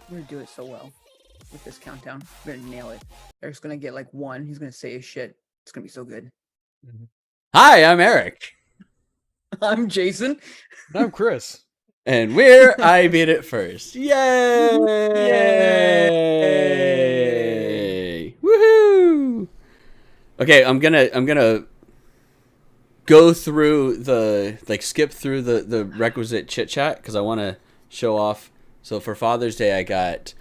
I'm gonna do it so well with this countdown. I'm gonna nail it. Eric's gonna get like 1. He's gonna say his shit. It's gonna be so good. Hi, I'm Eric. I'm Jason. I'm Chris. And we're I Beat It First. Yay! Yay! Woohoo! Okay, I'm gonna go through skip through the requisite chit chat because I want to show off. So for Father's Day, I got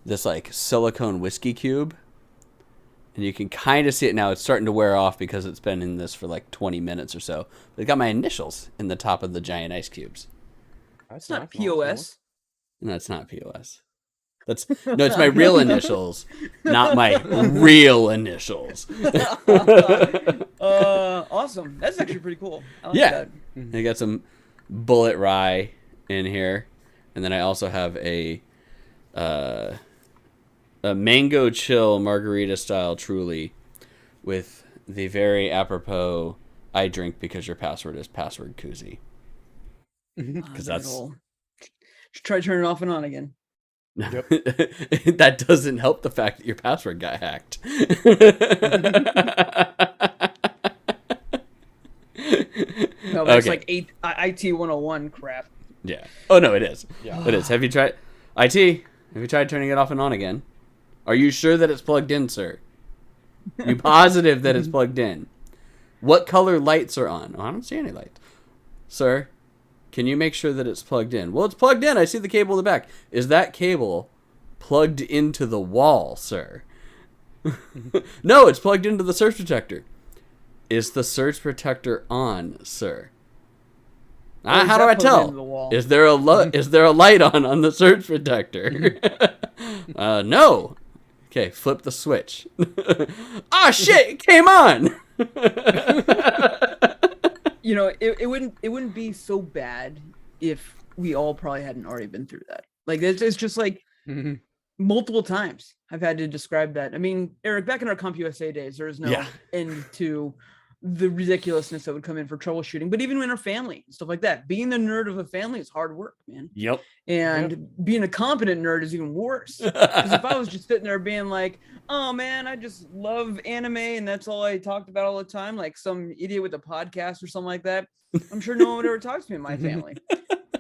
this like silicone whiskey cube, and you can kind of see it now. It's starting to wear off because it's been in this for like 20 minutes or so. But it got my initials in the top of the giant ice cubes. It's not POS. No, it's not POS. It's my real initials, not my real initials. Awesome. That's actually pretty cool. I like Yeah. that. I got some bullet rye in here, and then I also have a mango chill margarita style Truly with the very apropos I drink because your password is password koozie. Because that's Just try turning it off and on again. Yep. That doesn't help the fact that your password got hacked. No, but it's like IT 101 crap. Yeah. Oh no, it is. Yeah. It is. Have you tried IT? Have you tried turning it off and on again? Are you sure that it's plugged in, sir? You positive that it's plugged in? What color lights are on? Oh, I don't see any lights. Sir, can you make sure that it's plugged in? Well, it's plugged in. I see the cable in the back. Is that cable plugged into the wall, sir? No, it's plugged into the surge protector. Is the surge protector on, sir? How do I tell? Is there a light on the surge protector? No. Okay, flip the switch. Ah, shit! It came on. You know, it wouldn't be so bad if we all probably hadn't already been through that. Like it's just like multiple times I've had to describe that. I mean, Eric, back in our CompUSA days, there was no end to the ridiculousness that would come in for troubleshooting. But even in our family and stuff like that, being the nerd of a family is hard work, man. Yep. And being a competent nerd is even worse. Because if I was just sitting there being like, oh man, I just love anime and that's all I talked about all the time, like some idiot with a podcast or something like that, I'm sure no one would ever talk to me in my family.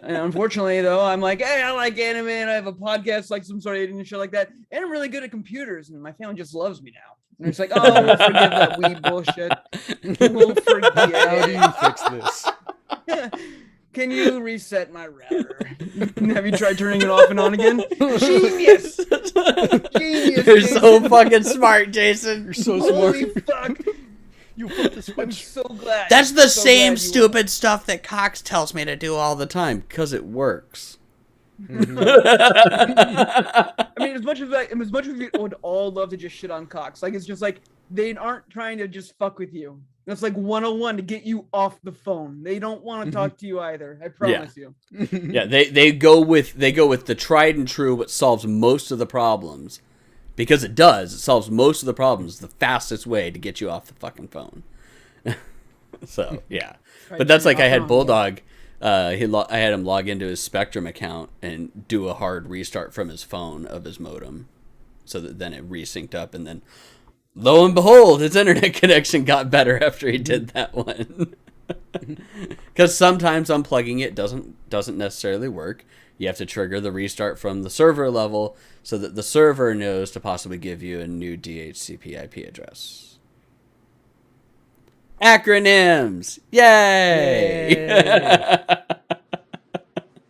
And unfortunately, though, I'm like, hey, I like anime and I have a podcast, like some sort of idiot and shit like that. And I'm really good at computers and my family just loves me now. And it's like, oh, we'll forgive that weed bullshit. We'll forgive. How do you fix this? Can you reset my router? Have you tried turning it off and on again? Genius! Genius! You're so fucking smart, Jason. You're so Holy smart. fuck! You put the I'm switch. so glad. That's the I'm so same glad you- stupid stuff that Cox tells me to do all the time because it works. I mean, as much as we would all love to just shit on Cox, like it's just like they aren't trying to just fuck with you. That's like 101 to get you off the phone. They don't want to talk to you either. I promise you. Yeah, they go with the tried and true, what solves most of the problems, because it does. It solves most of the problems. The fastest way to get you off the fucking phone. So yeah, but that's like I had Bulldog. I had him log into his Spectrum account and do a hard restart from his phone of his modem, so that then it resynced up, and then lo and behold, his internet connection got better after he did that one. Because sometimes unplugging it doesn't necessarily work. You have to trigger the restart from the server level so that the server knows to possibly give you a new DHCP IP address. Acronyms! Yay!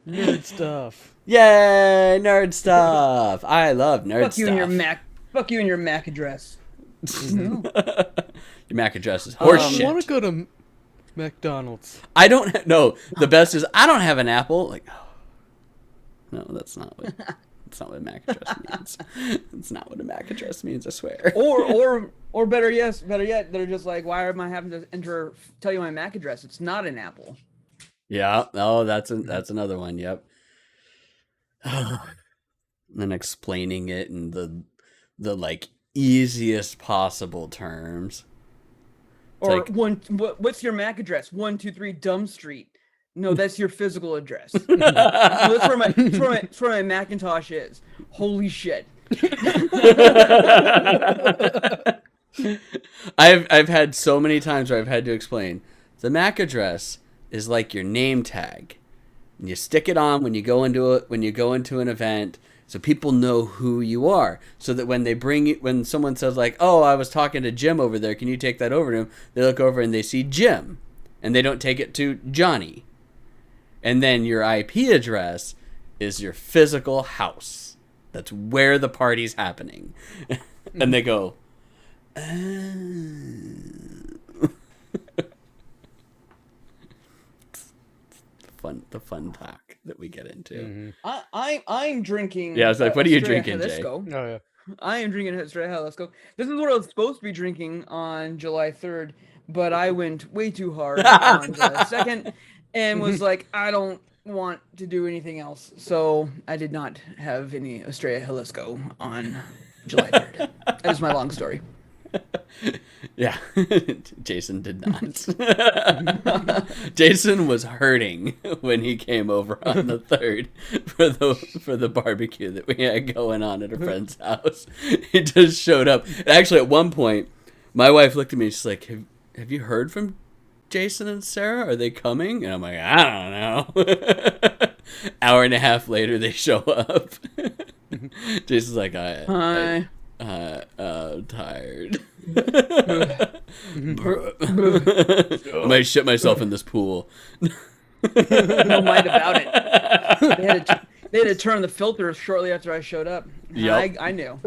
Nerd stuff. Yay! Nerd stuff! I love nerd Fuck stuff. you and your Mac. Fuck you and your Mac address. Your Mac address is horseshit. I want to go to McDonald's. I don't no. The best is I don't have an Apple. Like, oh, no, that's not what a Mac address means. It's not what a Mac address means. I swear. Or better yet, they're just like, why am I having to tell you my Mac address? It's not an Apple. Yeah. Oh, that's another one. Yep. And then explaining it in the like easiest possible terms. It's Or like, what's your Mac address? 123 Dumb Street. No, that's your physical address. No, that's where my Macintosh is. Holy shit. I've had so many times where I've had to explain the MAC address is like your name tag. And you stick it on when you go into an event, so people know who you are. So that when someone says like, "Oh, I was talking to Jim over there. Can you take that over to him?" They look over and they see Jim, and they don't take it to Johnny. And then your IP address is your physical house. That's where the party's happening. And they go, the fun talk that we get into. Mm-hmm. I'm drinking. Yeah, I was like, what are you Estrella drinking, Jay? Oh yeah. I am drinking Estrella. Let's go. This is what I was supposed to be drinking on July 3rd, but I went way too hard on July 2nd and was like, I don't want to do anything else. So I did not have any Estrella Jalisco on July 3rd. That is my long story. Yeah, Jason did not. Jason was hurting when he came over on the 3rd for the barbecue that we had going on at a friend's house. He just showed up. Actually, at one point, my wife looked at me. She's like, "Have you heard from Jason and Sarah? Are they coming?" And I'm like, "I don't know." Hour and a half later, they show up. Jason's like, Hi. I'm tired. I might shit myself in this pool. No mind about it. They had to turn the filter shortly after I showed up. Yep. I knew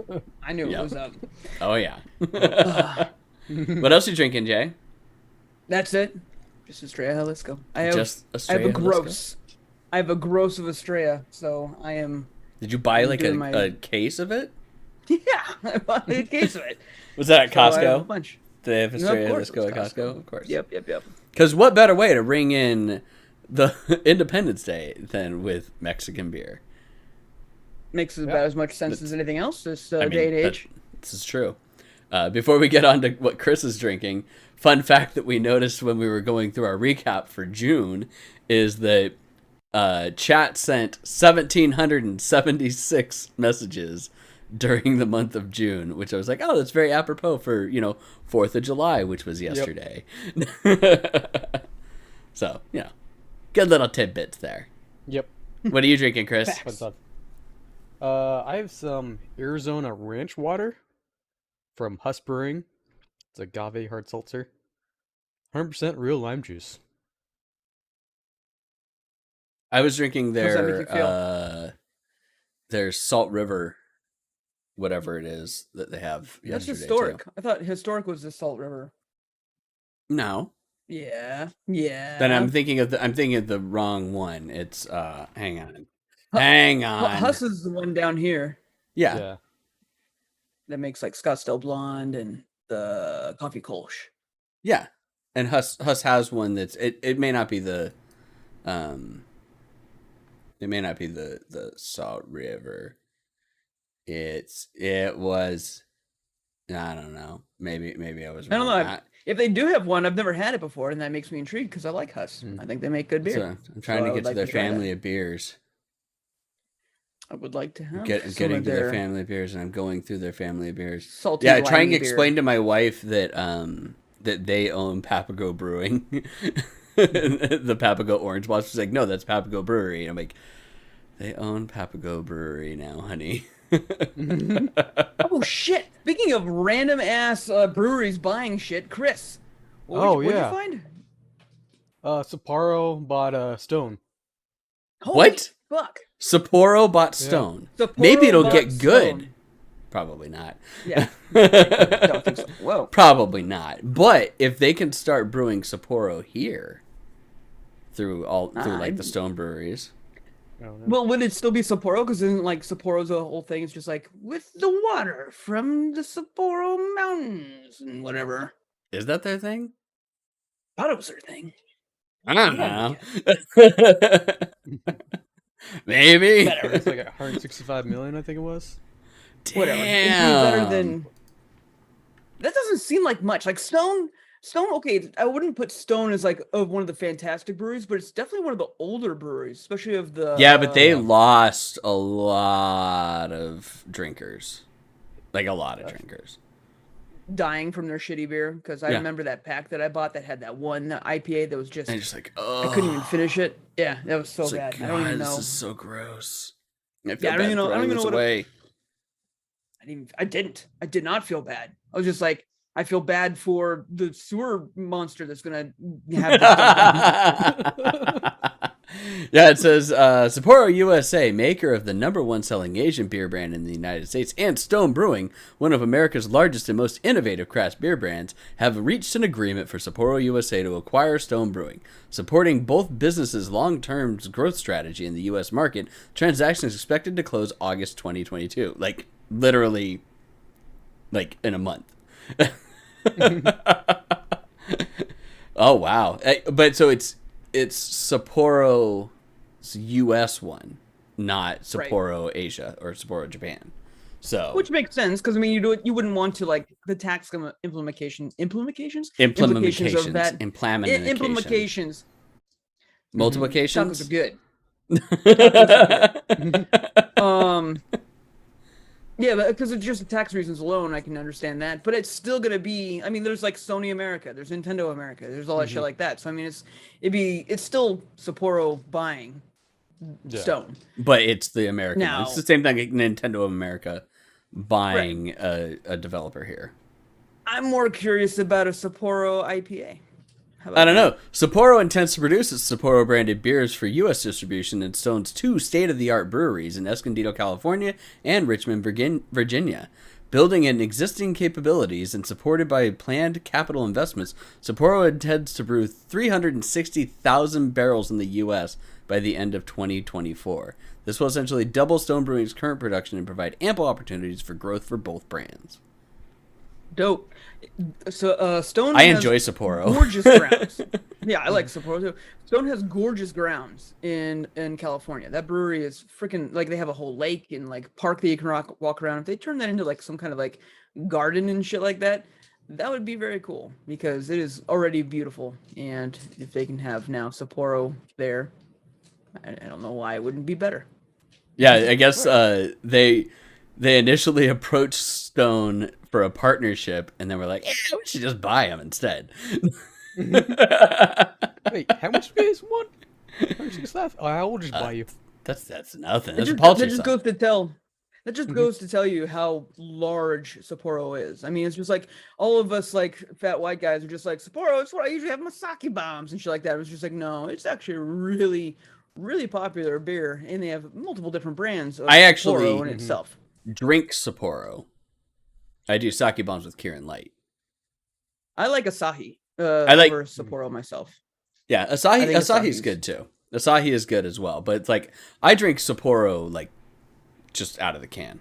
it was up. Oh yeah. What else are you drinking, Jay? That's it. Just Estrella. Let's go. I have Estrella a gross. I have a gross of Estrella, so I am. Did you buy like doing a case of it? Yeah, I bought a case of it. Was that at So I have a Costco? bunch. Do they have No, of Estrella course Jalisco it at was Costco? Of course. Yep. Because what better way to ring in the Independence Day than with Mexican beer? Makes about as much sense as anything else this I mean, day and age. This is true. Before we get on to what Chris is drinking, fun fact that we noticed when we were going through our recap for June is that chat sent 1,776 messages during the month of June, which I was like, oh, that's very apropos for, 4th of July, which was yesterday. Yep. So, good little tidbits there. Yep. What are you drinking, Chris? What's up? I have some Arizona Ranch water from Huss Brewing. It's agave hard seltzer. 100% real lime juice. I was drinking How's that make you feel? their Salt River, whatever it is that they have That's yesterday. historic. Too. I thought historic was the Salt River. No. Yeah. Then I'm thinking of the wrong one. It's hang on. Huss is the one down here Yeah. that makes like Scottsdale Blonde and the Coffee Kolsch. Yeah. And Huss has one that's it may not be the Salt River. It was, I don't know. Maybe I was wrong. I don't know. If they do have one, I've never had it before, and that makes me intrigued because I like Huss. I think they make good beer. So I'm trying to get to their family of beers. I would like to have Getting to their family of beers, and I'm going through their family of beers. Salty, trying to beer. explain to my wife that that they own Papago Brewing, the Papago Orange Blossom. She's like, no, that's Papago Brewery. And I'm like, they own Papago Brewery now, honey. Oh shit! Speaking of random ass breweries buying shit, Chris. What'd you find? Sapporo bought Stone. Holy What? Fuck. Sapporo bought Stone. Sapporo Maybe it'll bought get good. Stone. Probably not. Yeah. Don't think so. Whoa. Probably not. But if they can start brewing Sapporo here through like the Stone breweries. Well, would it still be Sapporo? Because isn't like Sapporo's the whole thing? It's just like with the water from the Sapporo Mountains and whatever. Is that their thing? I thought it was their thing. I don't know. Maybe. It's like 165 million, I think it was. Whatever. It'd be better than. That doesn't seem like much. Like Stone Stone, okay, I wouldn't put Stone as like of one of the fantastic breweries, but it's definitely one of the older breweries, especially of the Yeah, but they Yeah. lost a lot of drinkers. Like a lot of drinkers. dying from their shitty beer. Because I Yeah. remember that pack that I bought that had that one IPA that was just And just like, I couldn't even oh, finish it. Yeah, that was so it's bad. like, I don't even God, this know. is so gross. I feel Yeah, I don't bad even know. I don't throwing even this know what. away. I didn't. I did not feel bad. I was just like, I feel bad for the sewer monster that's gonna have this dumped. Yeah, it says Sapporo USA, maker of the #1 selling Asian beer brand in the United States, and Stone Brewing, one of America's largest and most innovative craft beer brands, have reached an agreement for Sapporo USA to acquire Stone Brewing. Supporting both businesses' long-term growth strategy in the U.S. market, transaction is expected to close August 2022. Like, literally, like, in a month. Oh, wow. But so it's Sapporo's U.S. one, not Sapporo Asia or Sapporo Japan. So Which makes sense because I mean, you wouldn't want to like the tax implications of that implications. Tacos are multiplications. good. Tacos are good. Yeah, because of just the tax reasons alone, I can understand that. But it's still gonna be. I mean, there's like Sony America, there's Nintendo America, there's all that shit like that. So I mean, it's still Sapporo buying Yeah. Stone. But it's the American one. Now, It's the same thing like Nintendo America buying a developer here. I'm more curious about a Sapporo IPA. How about I don't that? know. Sapporo intends to produce its Sapporo branded beers for U.S. distribution in Stone's 2 state-of-the-art breweries in Escondido, California and Richmond, Virginia. Building in existing capabilities and supported by planned capital investments, Sapporo intends to brew 360,000 barrels in the U.S. by the end of 2024. This will essentially double Stone Brewing's current production and provide ample opportunities for growth for both brands. Dope. So Stone. I has enjoy Sapporo. Gorgeous grounds. Yeah, I like Sapporo too. Stone has gorgeous grounds in California. That brewery is freaking like they have a whole lake and like park that you can walk around. If they turn that into like some kind of like garden and shit like that, that would be very cool because it is already beautiful. And if they can have now Sapporo there, I don't know why it wouldn't be better. Yeah, I guess they initially approached Stone for a partnership, and then we're like, yeah, we should just buy them instead. Wait, how much do you guys want? How much is that? Oh, I will just buy you. That's nothing. That That's a just, paltry that just sum. goes to tell. That just goes to tell you how large Sapporo is. I mean, it's just like all of us like fat white guys are just like Sapporo. It's what I usually have my sake bombs and shit like that. It was just like no, it's actually a really, really popular beer, and they have multiple different brands of I actually Sapporo in itself. drink Sapporo. I do sake bombs with Kirin Light. I like Asahi I like- over Sapporo myself. Yeah, I Asahi. think Asahi's Asahi's- good too. Asahi is good as well, but it's like I drink Sapporo like just out of the can.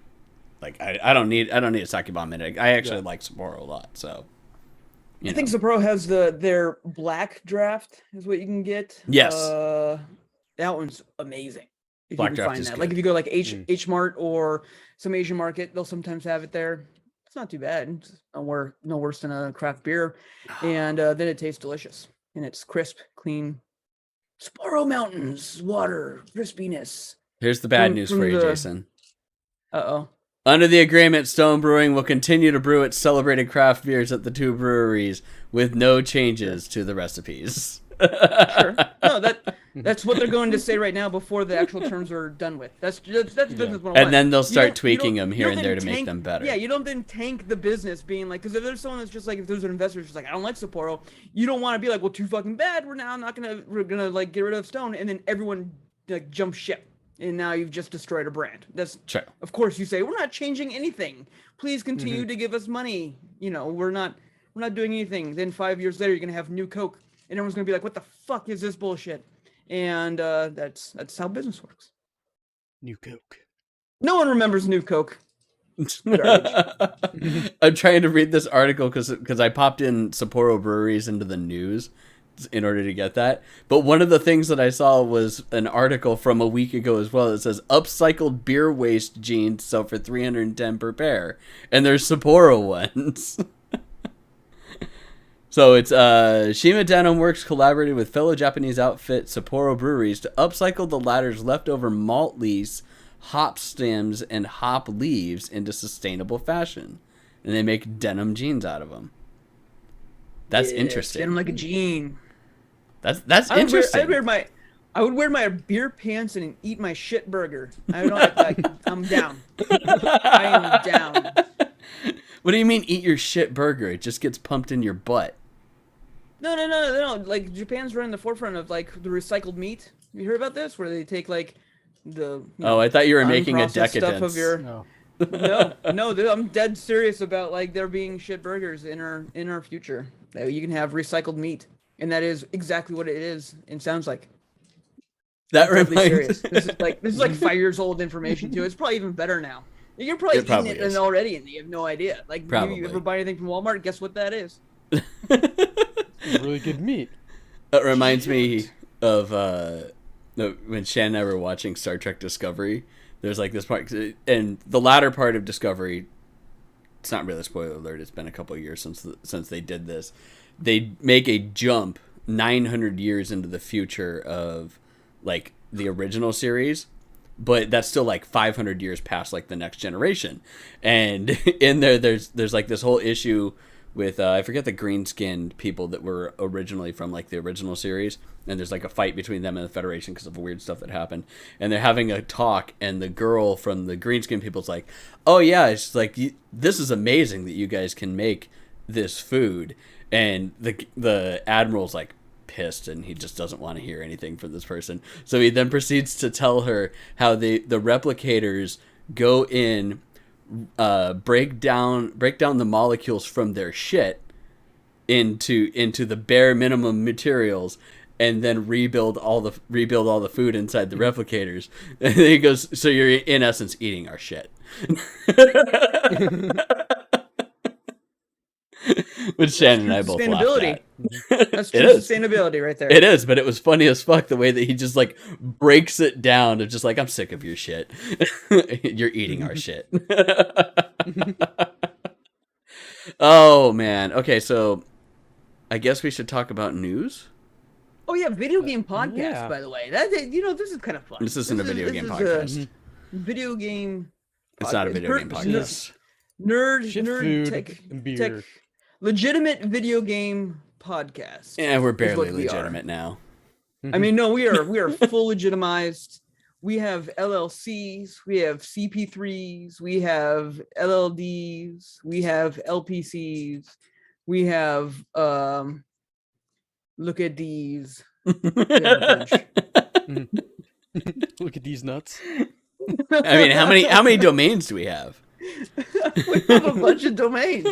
Like I don't need a sake bomb in it. I actually like Sapporo a lot. So I think Sapporo has their black draft is what you can get. Yes. That one's amazing. If Black you can draft find is that. Like good. if you go like H Mart or some Asian market, they'll sometimes have it there. It's not too bad. It's no worse than a craft beer. And then it tastes delicious. And it's crisp, clean. Sapporo Mountains, water, crispiness. Here's the bad From- news from for you, the- Jason. Uh-oh. Under the agreement, Stone Brewing will continue to brew its celebrated craft beers at the 2 breweries with no changes to the recipes. Sure. No, that's what they're going to say right now before the actual terms are done with. That's business 101. And then they'll You start don't- tweaking you don't- them you here don't and there then to make tank- them better. Yeah, you don't then tank the business being like, because if there's someone that's just like, if there's an investor who's just like, I don't like Sapporo, you don't want to be like, well, too fucking bad. We're gonna like get rid of Stone, and then everyone like jumps ship, and now you've just destroyed a brand. That's True. Of course, you say we're not changing anything. Please continue to give us money. You know, we're not doing anything. Then 5 years later, you're gonna have new Coke, and everyone's gonna be like, what the fuck is this bullshit? And that's how business works. New Coke. No one remembers New Coke. I'm trying to read this article because I popped in Sapporo breweries into the news in order to get that. But one of the things that I saw was an article from a week ago as well. It says upcycled beer waste jeans sell for $310 per pair, and there's Sapporo ones. So it's Shima Denim Works collaborated with fellow Japanese outfit Sapporo Breweries to upcycle the latter's leftover malt leaves, hop stems, and hop leaves into sustainable fashion, and they make denim jeans out of them. That's interesting. Denim like a jean. That's interesting. I would wear my beer pants and eat my shit burger. I'm down. I am down. What do you mean eat your shit burger? It just gets pumped in your butt. No. Like Japan's running the forefront of like the recycled meat. You heard about this? Where they take like the I thought you were making a decadence. Stuff of your... No, dude, I'm dead serious about like there being shit burgers in our future. That you can have recycled meat, and that is exactly what it is and sounds like. That reminds. This is like 5 years old information too. It's probably even better now. You're probably eating it already, and you have no idea. Like, you ever buy anything from Walmart? Guess what that is? Really good meat. That reminds me of when Shan and I were watching Star Trek Discovery. There's like this part, and the latter part of Discovery. It's not really a spoiler alert. It's been a couple of years since they did this. They make a jump 900 years into the future of like the original series. But that's still like 500 years past like the next generation, and in there's like this whole issue with I forget the green-skinned people that were originally from like the original series, and there's like a fight between them and the Federation because of weird stuff that happened, and they're having a talk, and the girl from the green-skinned people's like, oh yeah, it's like this is amazing that you guys can make this food, and the admiral's like pissed, and he just doesn't want to hear anything from this person. So he then proceeds to tell her how the replicators go in, break down the molecules from their shit into the bare minimum materials, and then rebuild all the food inside the replicators. And then he goes, so you're in essence eating our shit. Which Shannon and I both laughed at. That's true sustainability right there. It is, but it was funny as fuck the way that he just like breaks it down of just like, I'm sick of your shit. You're eating our shit. Oh man. Okay, so I guess we should talk about news. Oh yeah, video game podcast. By the way, this is kind of fun. This isn't a video game podcast. Video game. It's not a video game podcast. Nerd tech and beer. Legitimate video game podcast. Yeah, we're barely legitimate now. I mean, no, we are full legitimized. We have LLCs, we have CP3s, we have LLDs, we have LPCs, we have look at these. Look at these nuts. I mean, how many domains do we have? We have a bunch of domains.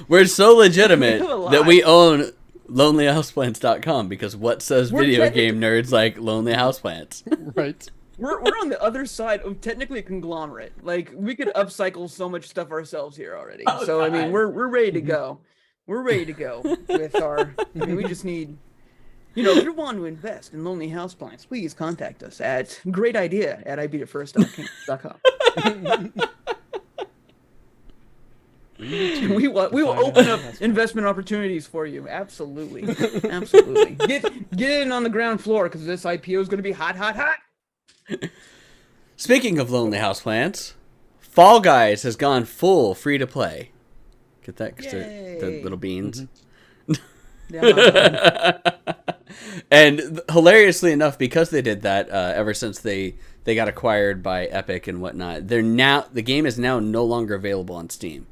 We're so legitimate that we own lonelyhouseplants.com, because what says video game nerds like lonely houseplants? Right. We're on the other side of technically a conglomerate. Like, we could upcycle so much stuff ourselves here already. So I mean, we're ready to go. We're ready to go with our. I mean, we just need. If you want to invest in lonely houseplants, please contact us at greatidea@IBIF1st.com. We will open up investment opportunities for you. Absolutely. Get in on the ground floor, because this IPO is going to be hot. Speaking of lonely houseplants, Fall Guys has gone full free to play. Get that? Because they're little beans. And hilariously enough, because they did that, ever since they got acquired by Epic and whatnot, the game is now no longer available on Steam.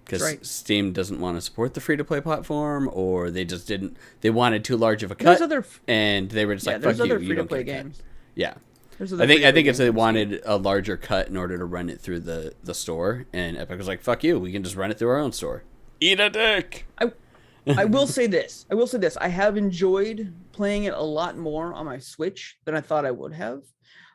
Because Steam doesn't want to support the free-to-play platform, or they just didn't. They wanted too large of a cut, and they were just like, "Fuck you, you don't get games." Yeah, I think it's they wanted a larger cut in order to run it through the store, and Epic was like, "Fuck you, we can just run it through our own store." Eat a dick. I will say this. I have enjoyed playing it a lot more on my Switch than I thought I would have.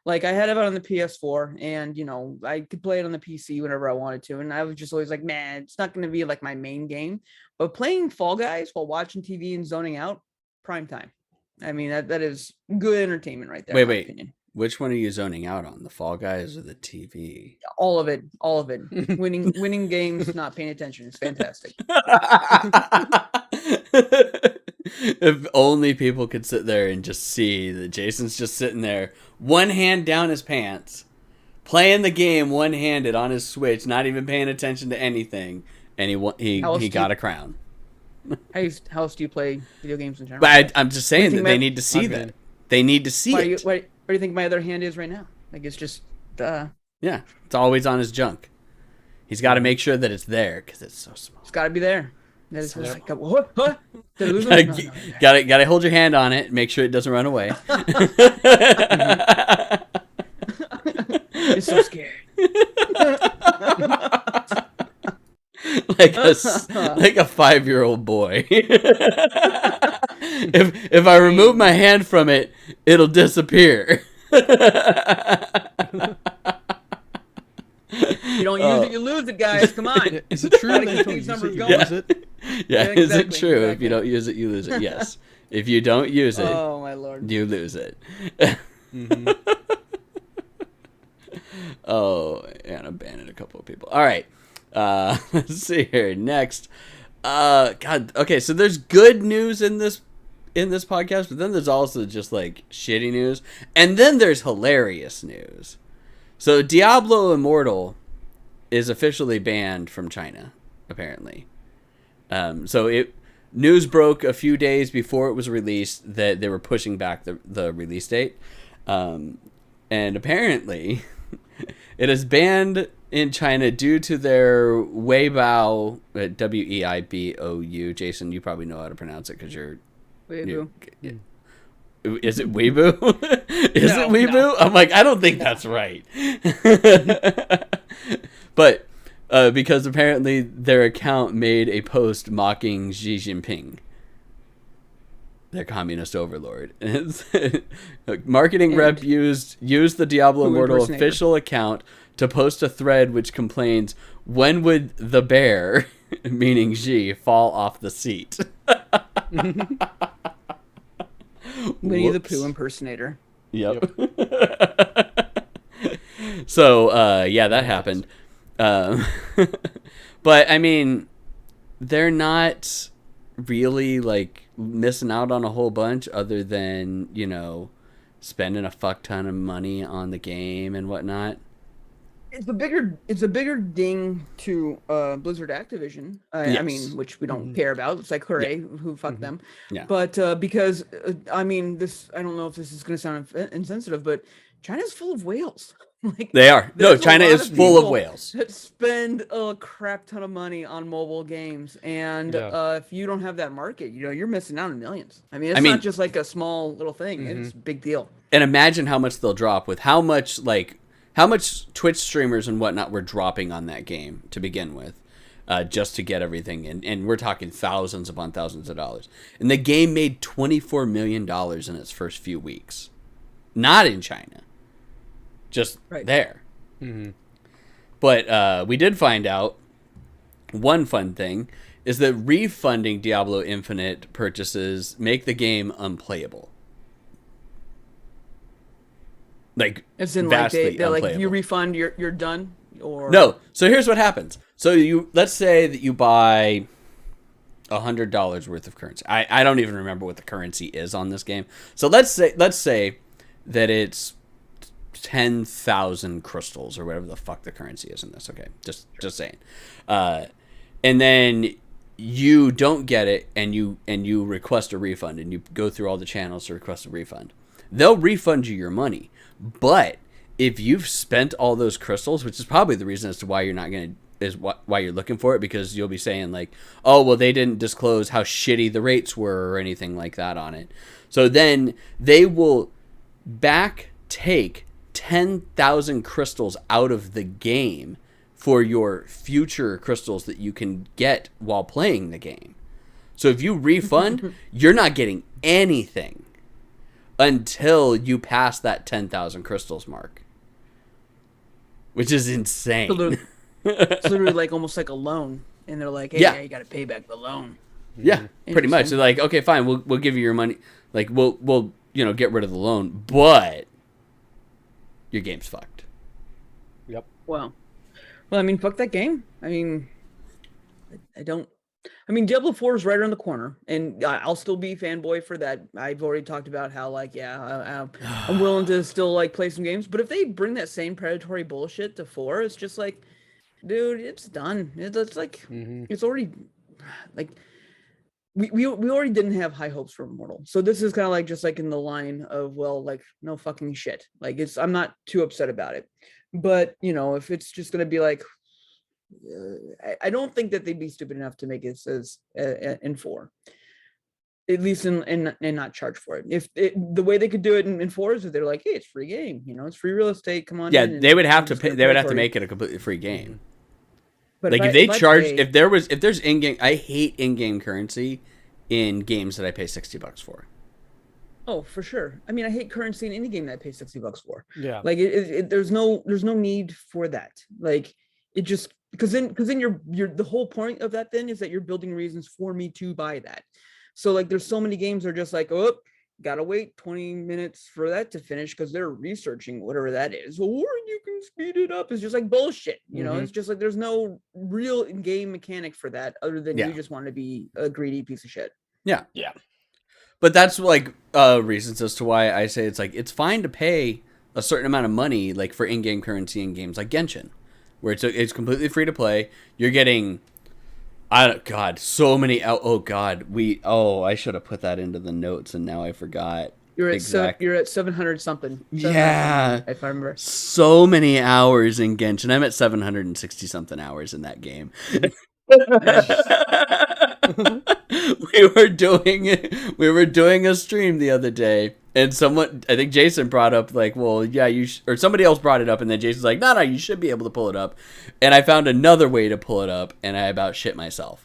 Like, I had it on the PS4, and I could play it on the PC whenever I wanted to, and I was just always like, man, it's not going to be like my main game. But playing Fall Guys while watching TV and zoning out, prime time. I mean, that is good entertainment right there. Wait. Which one are you zoning out on? The Fall Guys or the TV? All of it. Winning games, not paying attention. It's fantastic. If only people could sit there and just see that Jason's just sitting there, one hand down his pants, playing the game one-handed on his Switch, not even paying attention to anything, and he got a crown. How else do you play video games in general? But I'm just saying that they need to see that. They need to see it. Where do you think my other hand is right now? Like, it's just... Yeah, it's always on his junk. He's got to make sure that it's there because it's so small. It's got to be there. That is like, what? Did I lose it? Gotta hold your hand on it. Make sure it doesn't run away. It's so scary. like a 5-year-old boy. if I remove my hand from it, it'll disappear. You don't use it, you lose it, guys. Come on. Is it true that you don't use it, you lose it? Yeah, is it true? Exactly. If you don't use it, you lose it. Yes. If you don't use it, oh my lord, you lose it. Oh, and abandoned a couple of people. All right. Let's see here. Next. God. Okay, so there's good news in this podcast, but then there's also just like shitty news, and then there's hilarious news. So Diablo Immortal is officially banned from China, apparently. News broke a few days before it was released that they were pushing back the release date, and apparently it is banned in China due to their Weibo, Weibou. Jason, you probably know how to pronounce it because you're. Weibo. Is it Weibo? Is it Weibo? No. I'm like, I don't think that's right. But because apparently their account made a post mocking Xi Jinping, their communist overlord. Marketing rep used the Diablo Immortal official account to post a thread which complains, "When would the bear," meaning Xi, "fall off the seat?" Winnie the Pooh impersonator. Yep. So, yeah, that happened. But, I mean, they're not really, like, missing out on a whole bunch other than, spending a fuck ton of money on the game and whatnot. It's a bigger ding to Blizzard Activision. Yes. I mean, which we don't care about. It's like, hooray, who fucked them. Yeah. But because I mean, I don't know if this is going to sound insensitive, but China's full of whales. Like, they are. No, China is full of whales. That spend a crap ton of money on mobile games, and if you don't have that market, you're missing out on millions. I mean, it's not just like a small little thing. Mm-hmm. It's a big deal. And imagine how much they'll drop with how much Twitch streamers and whatnot were dropping on that game to begin with, just to get everything in. And we're talking thousands upon thousands of dollars. And the game made $24 million in its first few weeks. Not in China. Just there. Mm-hmm. But we did find out one fun thing is that refunding Diablo Infinite purchases make the game unplayable. Like, it's in vastly they're like, if you refund, you're done. Or no. So here's what happens. So let's say that you buy $100 worth of currency. I don't even remember what the currency is on this game. So let's say that it's 10,000 crystals or whatever the fuck the currency is in this. Okay, just saying. And then you don't get it, and you request a refund, and you go through all the channels to request a refund. They'll refund you your money. But if you've spent all those crystals, which is probably the reason as to why you're not going to, why you're looking for it, because you'll be saying like, oh, well, they didn't disclose how shitty the rates were or anything like that on it. So then they will take 10,000 crystals out of the game for your future crystals that you can get while playing the game. So if you refund, you're not getting anything until you pass that 10,000 crystals mark, which is insane. It's literally like almost like a loan, and they're like, "Hey, you got to pay back the loan." Yeah, pretty much. They're like, "Okay, fine, we'll give you your money. Like, we'll get rid of the loan, but your game's fucked. Yep. Well, I mean, fuck that game. I mean, I don't. I mean, Diablo 4 is right around the corner, and I'll still be fanboy for that. I've already talked about how, like, yeah, I'm willing to still like play some games. But if they bring that same predatory bullshit to 4, it's just like, dude, it's done. It's like, it's already like we already didn't have high hopes for Immortal, so this is kind of like just like in the line of, well, like, no fucking shit. Like, I'm not too upset about it, but you know, if it's just gonna be like. I don't think that they'd be stupid enough to make it as in 4, at least and not charge for it. If the way they could do it in 4 is if they're like, hey, it's free game, you know, it's free real estate. Come on, Yeah, in they would have to just pay. go They would have to predatory. make it a completely free game. But Like if they charge, pay- if there's in-game, I hate in-game currency in games that I pay $60 for. Oh, for sure. I mean, I hate currency in any game that I pay $60 for. Yeah. Like there's no need for that. Like it just because then you're the whole point of that then is that you're building reasons for me to buy that. So like there's so many games that are just like, oh, gotta wait 20 minutes for that to finish because they're researching whatever that is, or you can speed it up. It's just like bullshit, you know. It's just like there's no real game mechanic for that other than you just want to be a greedy piece of shit. Yeah. Yeah. But that's like reasons as to why I say it's like it's fine to pay a certain amount of money like for in-game currency in games like Genshin, where it's completely free to play. You're getting, so many I should have put that into the notes and now I forgot. You're at 700 something. Yeah, if I remember. So many hours in Genshin. I'm at 760 something hours in that game. we were doing a stream the other day, and someone, I think Jason brought up like, well, yeah, or somebody else brought it up, and then Jason's like, no, you should be able to pull it up, and I found another way to pull it up, and I about shit myself.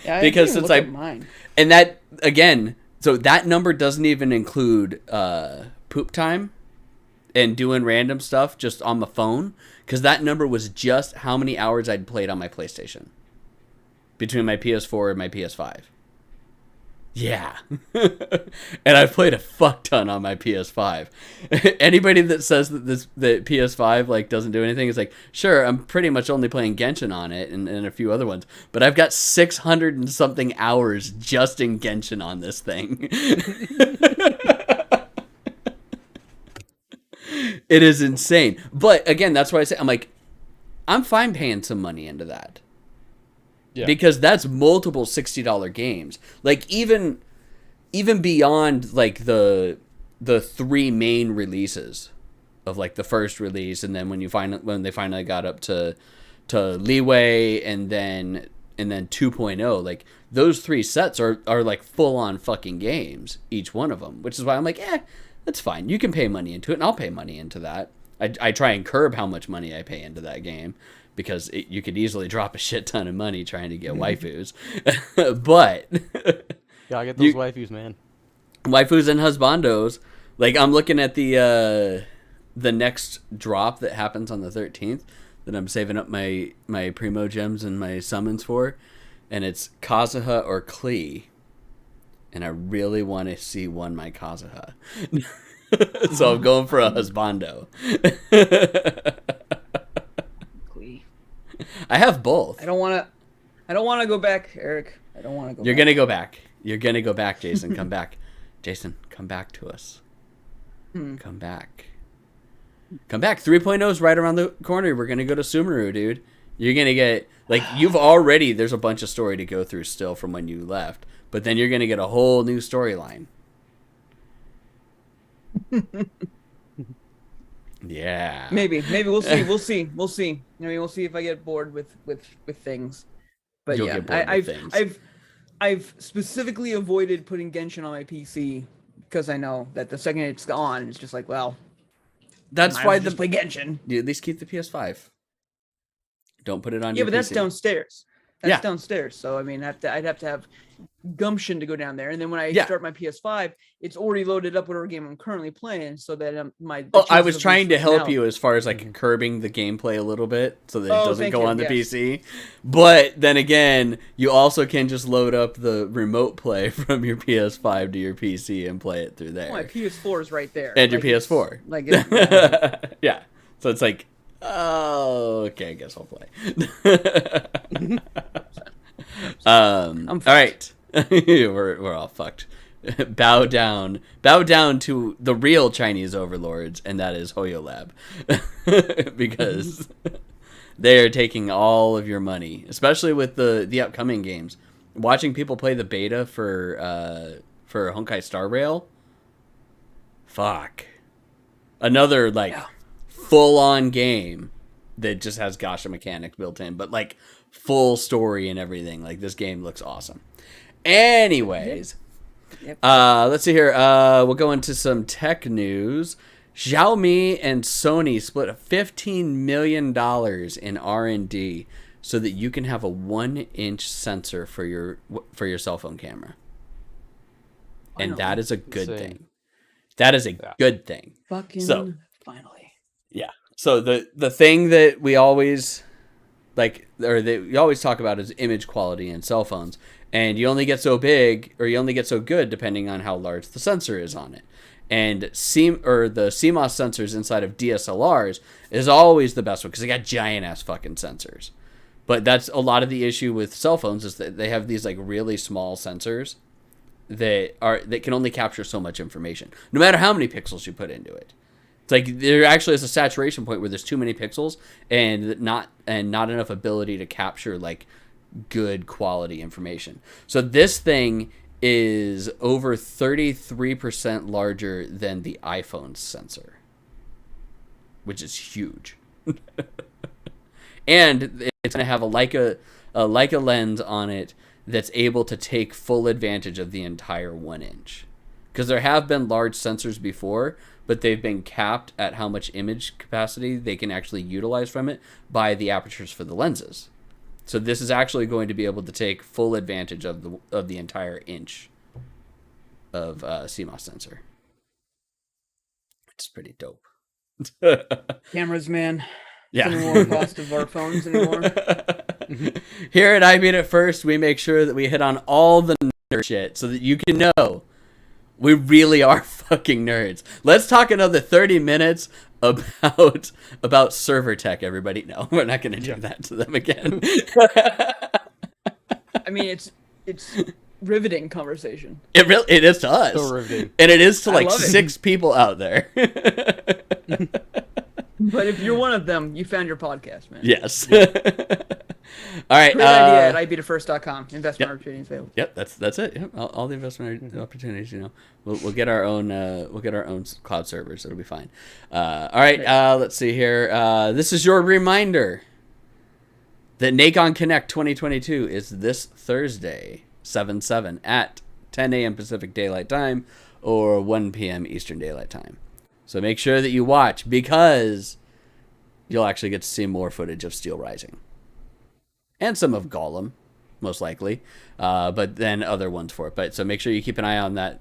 Yeah, because since mine. And that again, so that number doesn't even include poop time and doing random stuff just on the phone, because that number was just how many hours I'd played on my PlayStation between my PS4 and my PS5. Yeah. And I've played a fuck ton on my PS5. Anybody that says that PS5 like doesn't do anything is like, sure, I'm pretty much only playing Genshin on it and a few other ones, but I've got 600 and something hours just in Genshin on this thing. It is insane. But again, that's why I say I'm like, I'm fine paying some money into that. Yeah. Because that's multiple $60 games. Like even beyond like the 3 main releases of like the first release, and then when they finally got up to Leeway and then 2.0, like those 3 sets are like full on fucking games, each one of them, which is why I'm like, that's fine. You can pay money into it, and I'll pay money into that. I try and curb how much money I pay into that game, because you could easily drop a shit ton of money trying to get waifus. But gotta get those waifus, man. Waifus and husbandos. Like, I'm looking at the next drop that happens on the 13th that I'm saving up my primo gems and my summons for, and it's Kazuha or Klee. And I really want to see my Kazuha. So I'm going for a husbando. I have both. I don't want to go back, Eric. I don't want to go. You're gonna go back. You're gonna go back, Jason. Come back, Jason. Come back to us. Come back. Come back. 3.0 is right around the corner. We're gonna go to Sumeru, dude. You're gonna get like there's a bunch of story to go through still from when you left, but then you're gonna get a whole new storyline. Yeah. Maybe we'll see. We'll see. I mean, we'll see if I get bored with things. But You'll yeah, get bored with things. I've specifically avoided putting Genshin on my PC because I know that the second it's on, it's just like, well, that's why just play Genshin. You at least keep the PS5. Don't put it on. Yeah, your but that's PC. downstairs. That's Yeah. downstairs. So I mean, I'd have to have gumption to go down there. And then when I Yeah. start my PS5, it's already loaded up whatever game I'm currently playing, so that my. Well, I was trying to help you as far as like curbing the gameplay a little bit so that it doesn't go on the PC. But then again, you also can just load up the remote play from your PS5 to your PC and play it through there. My PS4 is right there. And your PS4. Like, yeah. So it's like, oh, okay, I guess I'll play. All right. we're all fucked. Bow down to the real Chinese overlords, and that is Hoyo Lab, because they are taking all of your money, especially with the upcoming games. Watching people play the beta for Honkai Star Rail, fuck, another full on game that just has gacha mechanics built in, but like full story and everything. Like, this game looks awesome. Anyways, let's see here. We'll go into some tech news. Xiaomi and Sony split $15 million in R&D so that you can have a 1-inch sensor for your cell phone camera. And that is a good thing. That is a good thing. Fucking finally. Yeah. So the thing that we always we always talk about is image quality in cell phones. And you only get so big, or you only get so good, depending on how large the sensor is on it. And the CMOS sensors inside of DSLRs is always the best one, because they got giant ass fucking sensors. But that's a lot of the issue with cell phones, is that they have these like really small sensors that can only capture so much information, no matter how many pixels you put into it. It's like there actually is a saturation point where there's too many pixels and not enough ability to capture like good quality information. So this thing is over 33% larger than the iPhone's sensor, which is huge. And it's going to have a Leica lens on it that's able to take full advantage of the entire 1-inch. Because there have been large sensors before, but they've been capped at how much image capacity they can actually utilize from it by the apertures for the lenses. So this is actually going to be able to take full advantage of the entire inch of CMOS sensor. It's pretty dope. Cameras, man. Yeah. No more cost of our phones anymore. Here at IBIF First, we make sure that we hit on all the nerd shit so that you can know we really are fucking nerds. Let's talk another 30 minutes about server tech, everybody. No, we're not going to do that to them again. I mean, it's riveting conversation. It is to us. So riveting. And it is to like 6 people out there. But if you're one of them, you found your podcast, man. Yes. All right. Great idea at ibdefirst.com. Investment opportunities available. Yep, that's it. Yep, all the investment opportunities. You know, we'll get our own cloud servers. It'll be fine. All right. Let's see here. This is your reminder that NACON Connect 2022 is this Thursday, 7/7 at 10 a.m. Pacific Daylight Time or 1 p.m. Eastern Daylight Time. So make sure that you watch, because you'll actually get to see more footage of Steel Rising. And some of Gollum, most likely. But then other ones for it. But so make sure you keep an eye on that.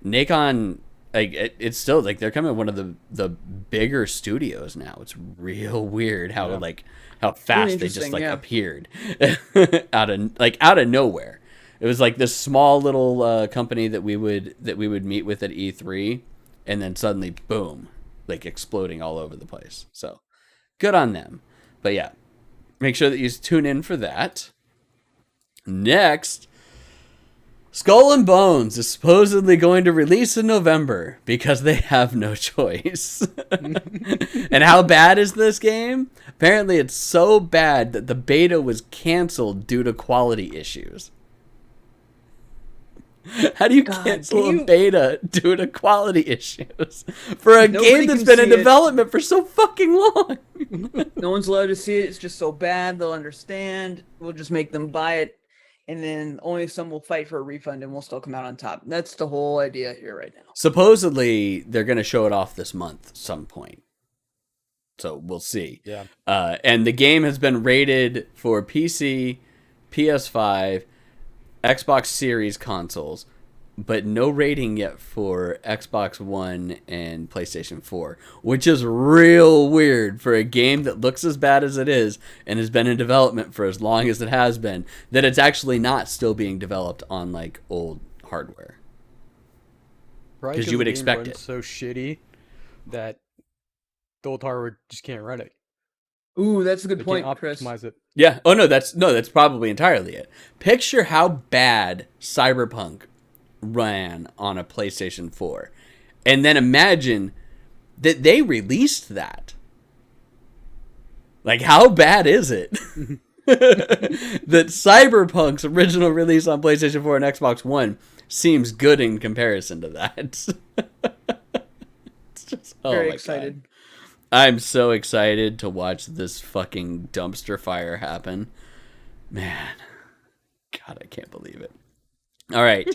NACON, like it's still like they're coming one of the bigger studios now. It's real weird how fast really they just appeared out of nowhere. It was like this small little company that we would meet with at E3, and then suddenly boom, like exploding all over the place. So good on them. But yeah, make sure that you tune in for that. Next, Skull and Bones is supposedly going to release in November because they have no choice. And how bad is this game? Apparently it's so bad that the beta was canceled due to quality issues. How do you cancel a beta due to quality issues for a game that's been in development for so fucking long? No one's allowed to see it. It's just so bad. They'll understand. We'll just make them buy it, and then only some will fight for a refund, and we'll still come out on top. That's the whole idea here right now. Supposedly, they're going to show it off this month at some point. So we'll see. Yeah. And the game has been rated for PC, PS5, Xbox Series consoles, but no rating yet for Xbox One and PlayStation 4, which is real weird for a game that looks as bad as it is and has been in development for as long as it has been, that it's actually not still being developed on like old hardware. Because you would expect it. So shitty that the old hardware just can't run it. Ooh, that's a good They point, can't Chris. optimize it. Yeah. Oh no, that's probably entirely it. Picture how bad Cyberpunk ran on a PlayStation 4, and then imagine that they released that. Like, how bad is it that Cyberpunk's original release on PlayStation 4 and Xbox One seems good in comparison to that? It's just, Very excited. God. I'm so excited to watch this fucking dumpster fire happen. Man. God, I can't believe it. All right.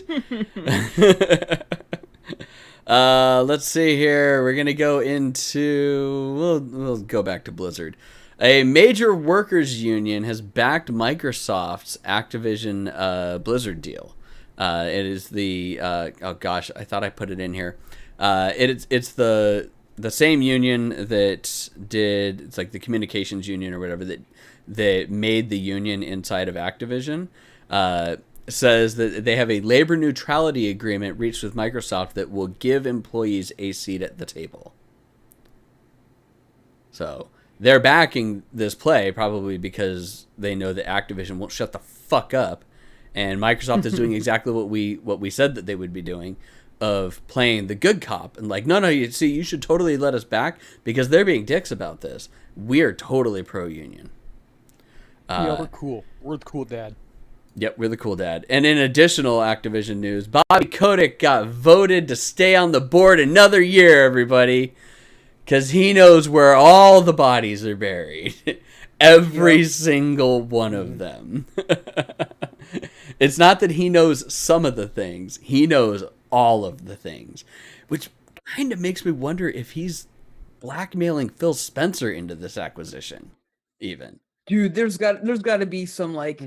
Let's see here. We're going to go into... We'll go back to Blizzard. A major workers union has backed Microsoft's Activision Blizzard deal. It is the... oh, gosh. I thought I put it in here. It's the same union that did... It's like the communications union or whatever that made the union inside of Activision. Says that they have a labor neutrality agreement reached with Microsoft that will give employees a seat at the table. So they're backing this play probably because they know that Activision won't shut the fuck up, and Microsoft is doing exactly what we said that they would be doing, of playing the good cop and like, no, you see, you should totally let us back because they're being dicks about this. We are totally pro union. Yeah, we're cool. We're the cool dad. Yep, we're the cool dad. And in additional Activision news, Bobby Kotick got voted to stay on the board another year, everybody. Because he knows where all the bodies are buried. Every single one of them. It's not that he knows some of the things. He knows all of the things. Which kind of makes me wonder if he's blackmailing Phil Spencer into this acquisition, even. Dude, there's got to be some like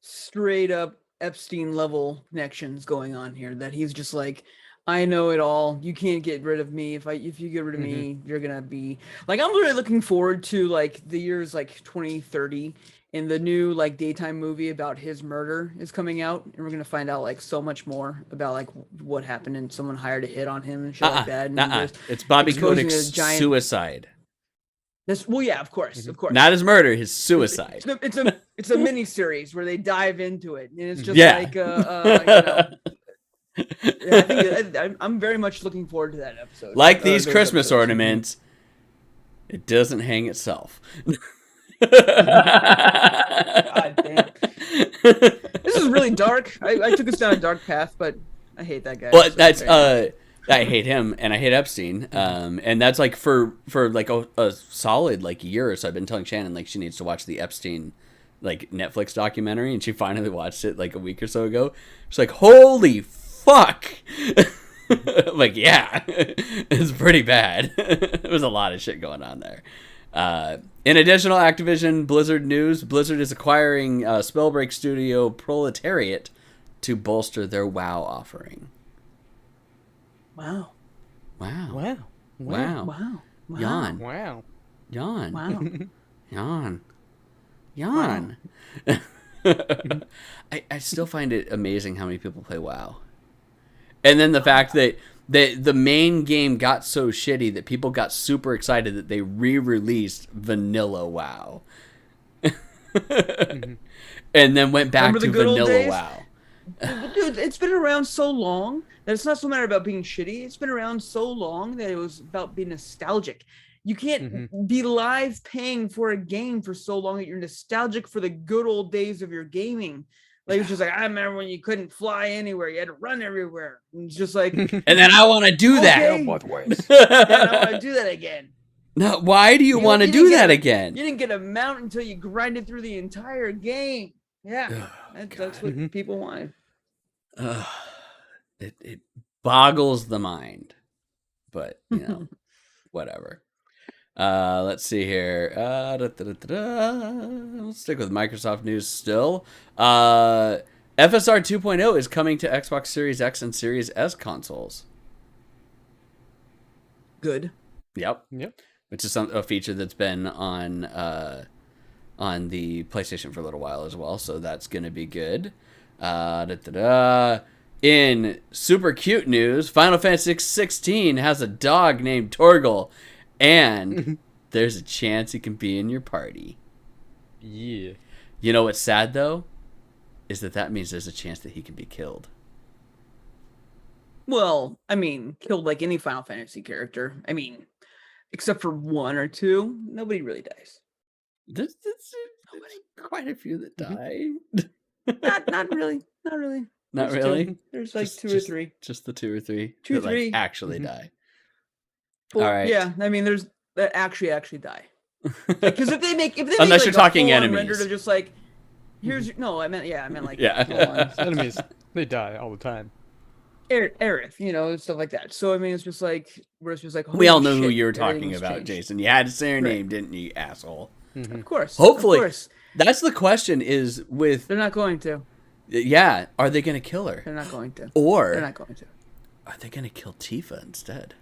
straight up Epstein level connections going on here, that he's just like, I know it all. You can't get rid of me. If you get rid of me, you're gonna be like, I'm really looking forward to like the years like 2030, and the new like daytime movie about his murder is coming out, and we're gonna find out like so much more about like what happened and someone hired a hit on him and shit like that. And it's Bobby exposing Kotick's a giant- suicide. Well, yeah, of course. Not his murder, his suicide. It's a mini series where they dive into it, and it's just like you know. Yeah, I'm very much looking forward to that episode. Like these Christmas ornaments, it doesn't hang itself. God damn. This is really dark. I took us down a dark path, but I hate that guy. Well, that's I hate him and I hate Epstein. And that's like for like a solid like year or so, I've been telling Shannon like she needs to watch the Epstein like Netflix documentary, and she finally watched it like a week or so ago. She's like, holy fuck. I'm like, yeah, it's pretty bad. There was a lot of shit going on there. In additional Activision Blizzard news, Blizzard is acquiring Spellbreak studio Proletariat to bolster their WoW offering. Wow. Wow. Wow. Wow. Wow. Yawn. Wow. Yawn. Wow. Yawn. Yawn. I still find it amazing how many people play WoW. And then the fact that the main game got so shitty that people got super excited that they re-released vanilla WoW. And then went back to vanilla WoW. Dude, it's been around so long that it's not so matter about being shitty. It's been around so long that it was about being nostalgic. You can't be live paying for a game for so long that you're nostalgic for the good old days of your gaming. Like, it's just like, I remember when you couldn't fly anywhere, you had to run everywhere. And it's just like, and then I want to do that. Both ways. and I want to do that again. No, why do you want to do that again? You didn't get a mount until you grinded through the entire game. Yeah, that's what people wanted. It boggles the mind, but you know, whatever. Let's see here. Let's stick with Microsoft news still. FSR 2.0 is coming to Xbox Series X and Series S consoles. Good. Yep. Yep. Which is a feature that's been on the PlayStation for a little while as well, so that's going to be good. In super cute news, Final Fantasy 16 has a dog named Torgal, and there's a chance he can be in your party. Yeah. You know what's sad, though? Is that means there's a chance that he can be killed. Well, I mean, killed like any Final Fantasy character. I mean, except for 1 or 2, nobody really dies. There's quite a few that die. Not really. Not really. Not There's really? 2. There's like 2 or 3. Just the 2 or 3 2, that 3. like actually die. Well, All right. yeah, I mean, there's that actually die. Because if they make Unless like you're talking full-on enemies. render to just like here's no, I meant like Yeah. Enemies, they die all the time. Aerith, stuff like that. So I mean, it's just like where it's just like We all holy know who shit, you were talking everything's about, changed. Jason. You had to say her Right. name, didn't you, asshole? Mhm. Of course. Hopefully. Of course. That's the question is with... They're not going to. Yeah, are they going to kill her? They're not going to. Or They're not going to. are they going to kill Tifa instead?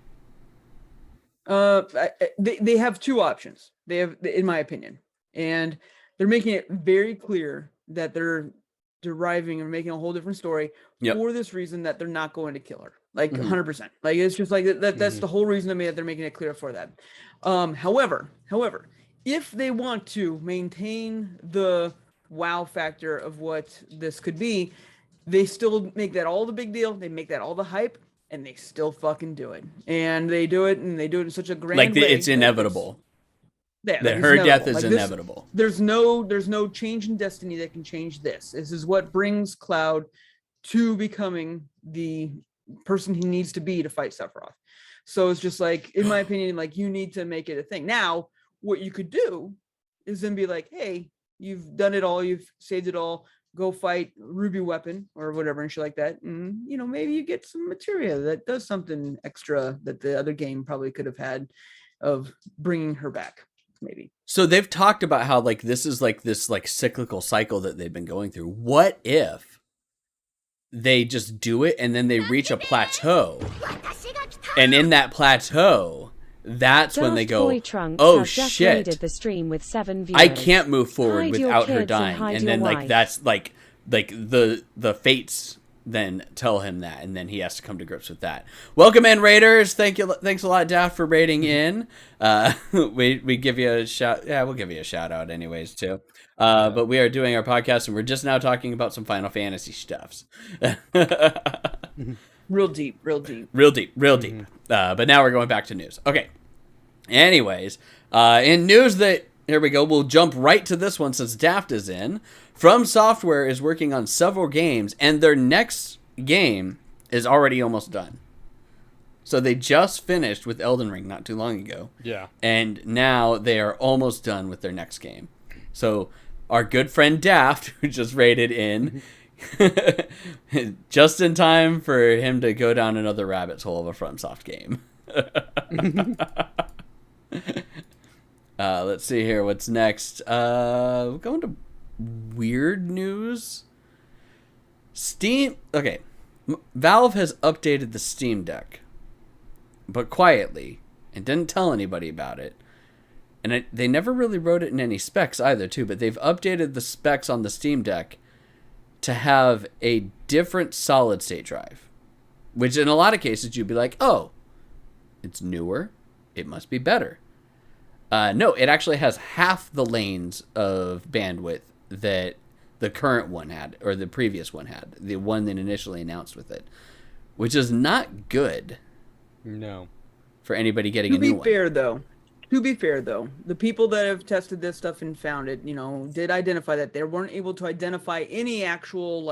They have 2 options. They have, in my opinion, and they're making it very clear that they're deriving and making a whole different story for this reason that they're not going to kill her, like 100%. Like it's just like that. That's the whole reason that they're making it clear for that. However, if they want to maintain the wow factor of what this could be, they still make that all the big deal. They make that all the hype. And they still fucking do it. And they do it in such a grand way. It's inevitable. That her death is inevitable. There's no change in destiny that can change this. This is what brings Cloud to becoming the person he needs to be to fight Sephiroth. So it's just like, in my opinion, like you need to make it a thing. Now, what you could do is then be like, hey, you've done it all, you've saved it all. Go fight Ruby Weapon or whatever and shit like that. And, maybe you get some materia that does something extra that the other game probably could have had of bringing her back, maybe. So they've talked about how like this is like this like cyclical cycle that they've been going through. What if they just do it and then they reach a plateau? And in that plateau, that's when they go, oh shit, the stream with 7 viewers. I can't move forward Hide your without her kids dying. and And then hide your like wife. that's like the fates then tell him that, and then he has to come to grips with that. Welcome in, Raiders. Thanks a lot, Daft, for raiding in. We give you a shout. Yeah, we'll give you a shout out anyways too. But we are doing our podcast, and we're just now talking about some Final Fantasy stuffs. Real deep. But now we're going back to news. Okay. Anyways, in news that, here we go, we'll jump right to this one since Daft is in. From Software is working on several games, and their next game is already almost done. So they just finished with Elden Ring not too long ago. Yeah. And now they are almost done with their next game. So our good friend Daft, who just raided in, just in time for him to go down another rabbit's hole of a FromSoft game. Let's see here. What's next? We're going to weird news. Steam. Okay. Valve has updated the Steam Deck, but quietly, and didn't tell anybody about it. And they never really wrote it in any specs either, too. But they've updated the specs on the Steam Deck to have a different solid-state drive, which in a lot of cases you'd be like, oh, it's newer, it must be better. No, it actually has half the lanes of bandwidth that the current one had, or the previous one had, the one that initially announced with it, which is not good. No. For anybody getting a new one. To be fair, though, the people that have tested this stuff and found it, did identify that they weren't able to identify any actual,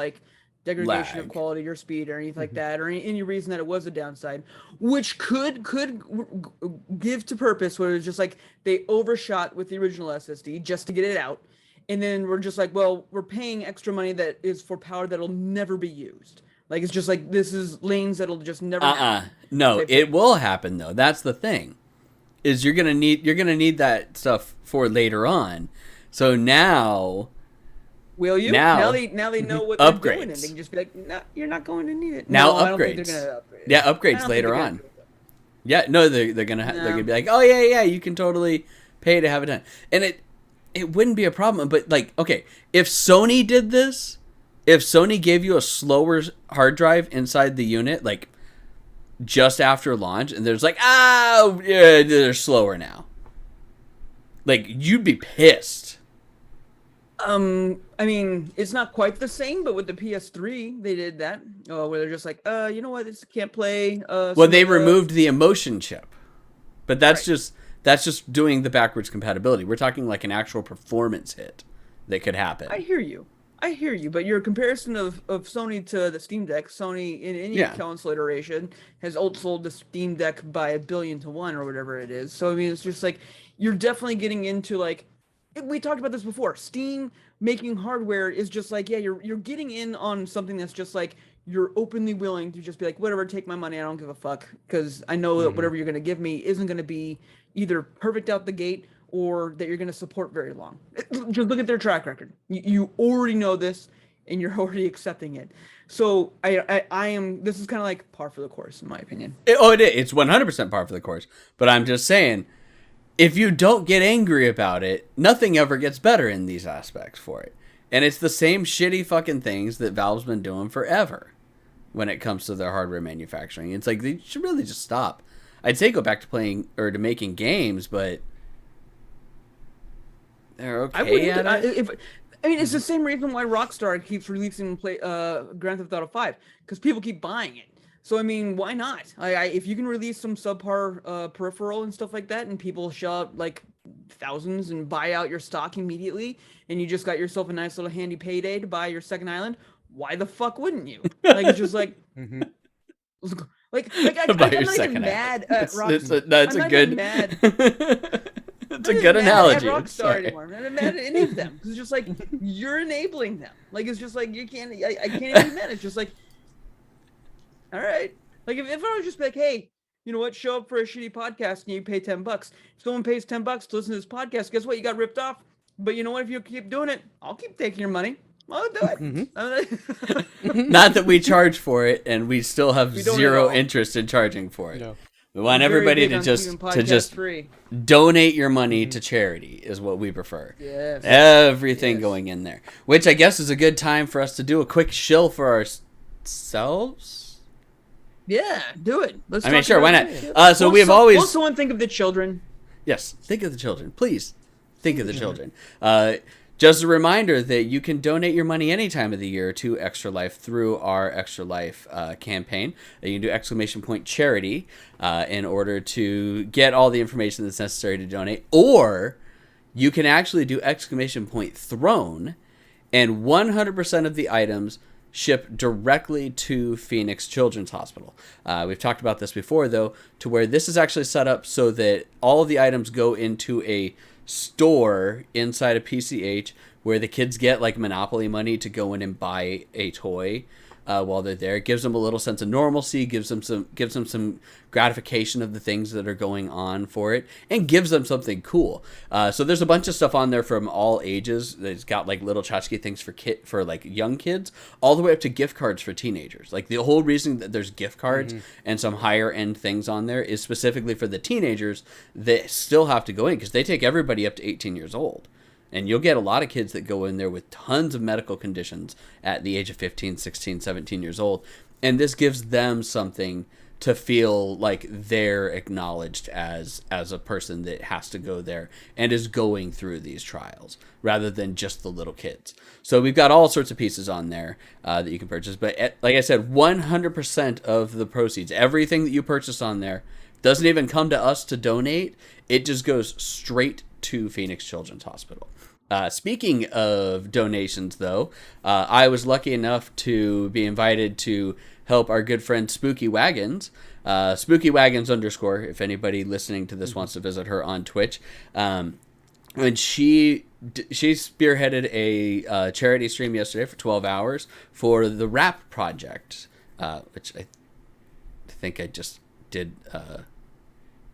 degradation of quality or speed or anything like that, or any reason that it was a downside, which could give to purpose where it's just like they overshot with the original SSD just to get it out. And then we're just like, well, we're paying extra money that is for power that'll never be used. Like, it's just like, this is lanes that'll just never happen. No, it will happen, though. That's the thing. Is you're gonna need that stuff for later on. So now, Will you? Now Now they know what they're doing, and upgrades. they can just be like, "No, you're not going to need it." Now No, I don't think they're upgrades. gonna upgrade. Yeah, I upgrades don't later think they're on. gonna do it, Yeah, no, they're gonna though. they're No. gonna be like, oh yeah, you can totally pay to have it done, and it wouldn't be a problem. But like, okay, if Sony did this, if Sony gave you a slower hard drive inside the unit, like just after launch, and there's like, yeah, they're slower now, like you'd be pissed. I mean, it's not quite the same, but with the PS3, they did that, where they're just like, you know what, this can't play. Well, they removed the emotion chip, but that's Right. just doing the backwards compatibility. We're talking like an actual performance hit that could happen. I hear you, but your comparison of Sony to the Steam Deck, Sony in any Yeah. console iteration has outsold the Steam Deck by 1,000,000,000 to 1 or whatever it is. So I mean, it's just like you're definitely getting into like we talked about this before. Steam making hardware is just like, yeah, you're getting in on something that's just like you're openly willing to just be like, whatever, take my money, I don't give a fuck, because I know that whatever you're gonna give me isn't gonna be either perfect out the gate or that you're gonna support very long. Just look at their track record. You already know this, and you're already accepting it. So I am. This is kind of like par for the course, in my opinion. It is. It's 100% par for the course. But I'm just saying, if you don't get angry about it, nothing ever gets better in these aspects for it. And it's the same shitty fucking things that Valve's been doing forever when it comes to their hardware manufacturing. It's like they should really just stop. I'd say go back to playing or to making games, but they're okay I wouldn't. at it. I mean, it's the same reason why Rockstar keeps releasing Grand Theft Auto 5, because people keep buying it. So I mean, why not? If you can release some subpar peripheral and stuff like that, and people shell out like thousands and buy out your stock immediately, and you just got yourself a nice little handy payday to buy your second island, why the fuck wouldn't you? Like it's just like, like I'm Buy not your even second mad island. at Rockstar. That's I'm a not good. even mad. It's a good analogy. I'm Rockstar Sorry. anymore. I'm not mad at any of them. It's just like you're enabling them. Like it's just like you can't. I can't even be mad. It's just like, all right. Like if I was just like, hey, you know what? Show up for a shitty podcast and you pay $10. If someone pays $10 to listen to this podcast, guess what? You got ripped off. But you know what? If you keep doing it, I'll keep taking your money. I'll do it. Not that we charge for it, and we still have We don't at zero all. interest in charging for it. No. We want Very everybody big to on just keeping podcasts free. donate your money to charity is what we prefer. Yes. Everything Yes. going in there, which I guess is a good time for us to do a quick shill for ourselves. Yeah, do it. Let's. I mean, talk sure, why about not? it. So we have always Will someone think of the children? Yes, think of the children. Please think of the children. Just a reminder that you can donate your money any time of the year to Extra Life through our Extra Life campaign. You can do ! charity in order to get all the information that's necessary to donate. Or you can actually do ! throne, and 100% of the items ship directly to Phoenix Children's Hospital. We've talked about this before, though, to where this is actually set up so that all of the items go into a store inside of PCH where the kids get like Monopoly money to go in and buy a toy while they're there. It gives them a little sense of normalcy, gives them some gratification of the things that are going on for it, and gives them something cool. So there's a bunch of stuff on there from all ages. It's got like little tchotchke things for like young kids, all the way up to gift cards for teenagers. Like the whole reason that there's gift cards and some higher end things on there is specifically for the teenagers that still have to go in, because they take everybody up to 18 years old. And you'll get a lot of kids that go in there with tons of medical conditions at the age of 15, 16, 17 years old. And this gives them something to feel like they're acknowledged as a person that has to go there and is going through these trials, rather than just the little kids. So we've got all sorts of pieces on there that you can purchase. But like I said, 100% of the proceeds, everything that you purchase on there, doesn't even come to us to donate. It just goes straight to Phoenix Children's Hospital. Speaking of donations, though, I was lucky enough to be invited to help our good friend Spooky Wagons, Spooky Wagons _ if anybody listening to this wants to visit her on Twitch. And she spearheaded a charity stream yesterday for 12 hours for the Rap Project, which I think I just did a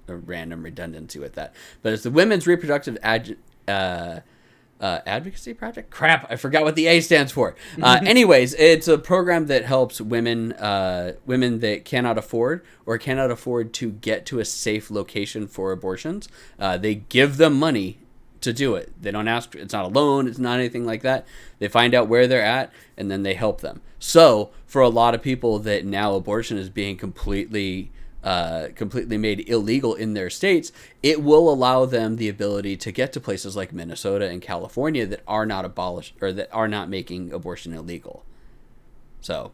random redundancy with that. But it's the Women's Reproductive advocacy project. Crap, I forgot what the A stands for. Anyways, it's a program that helps women that cannot afford to get to a safe location for abortions. They give them money to do it. They don't ask. It's not a loan. It's not anything like that. They find out where they're at, and then they help them. So for a lot of people that now abortion is being completely made illegal in their states, it will allow them the ability to get to places like Minnesota and California that are not abolished or that are not making abortion illegal. So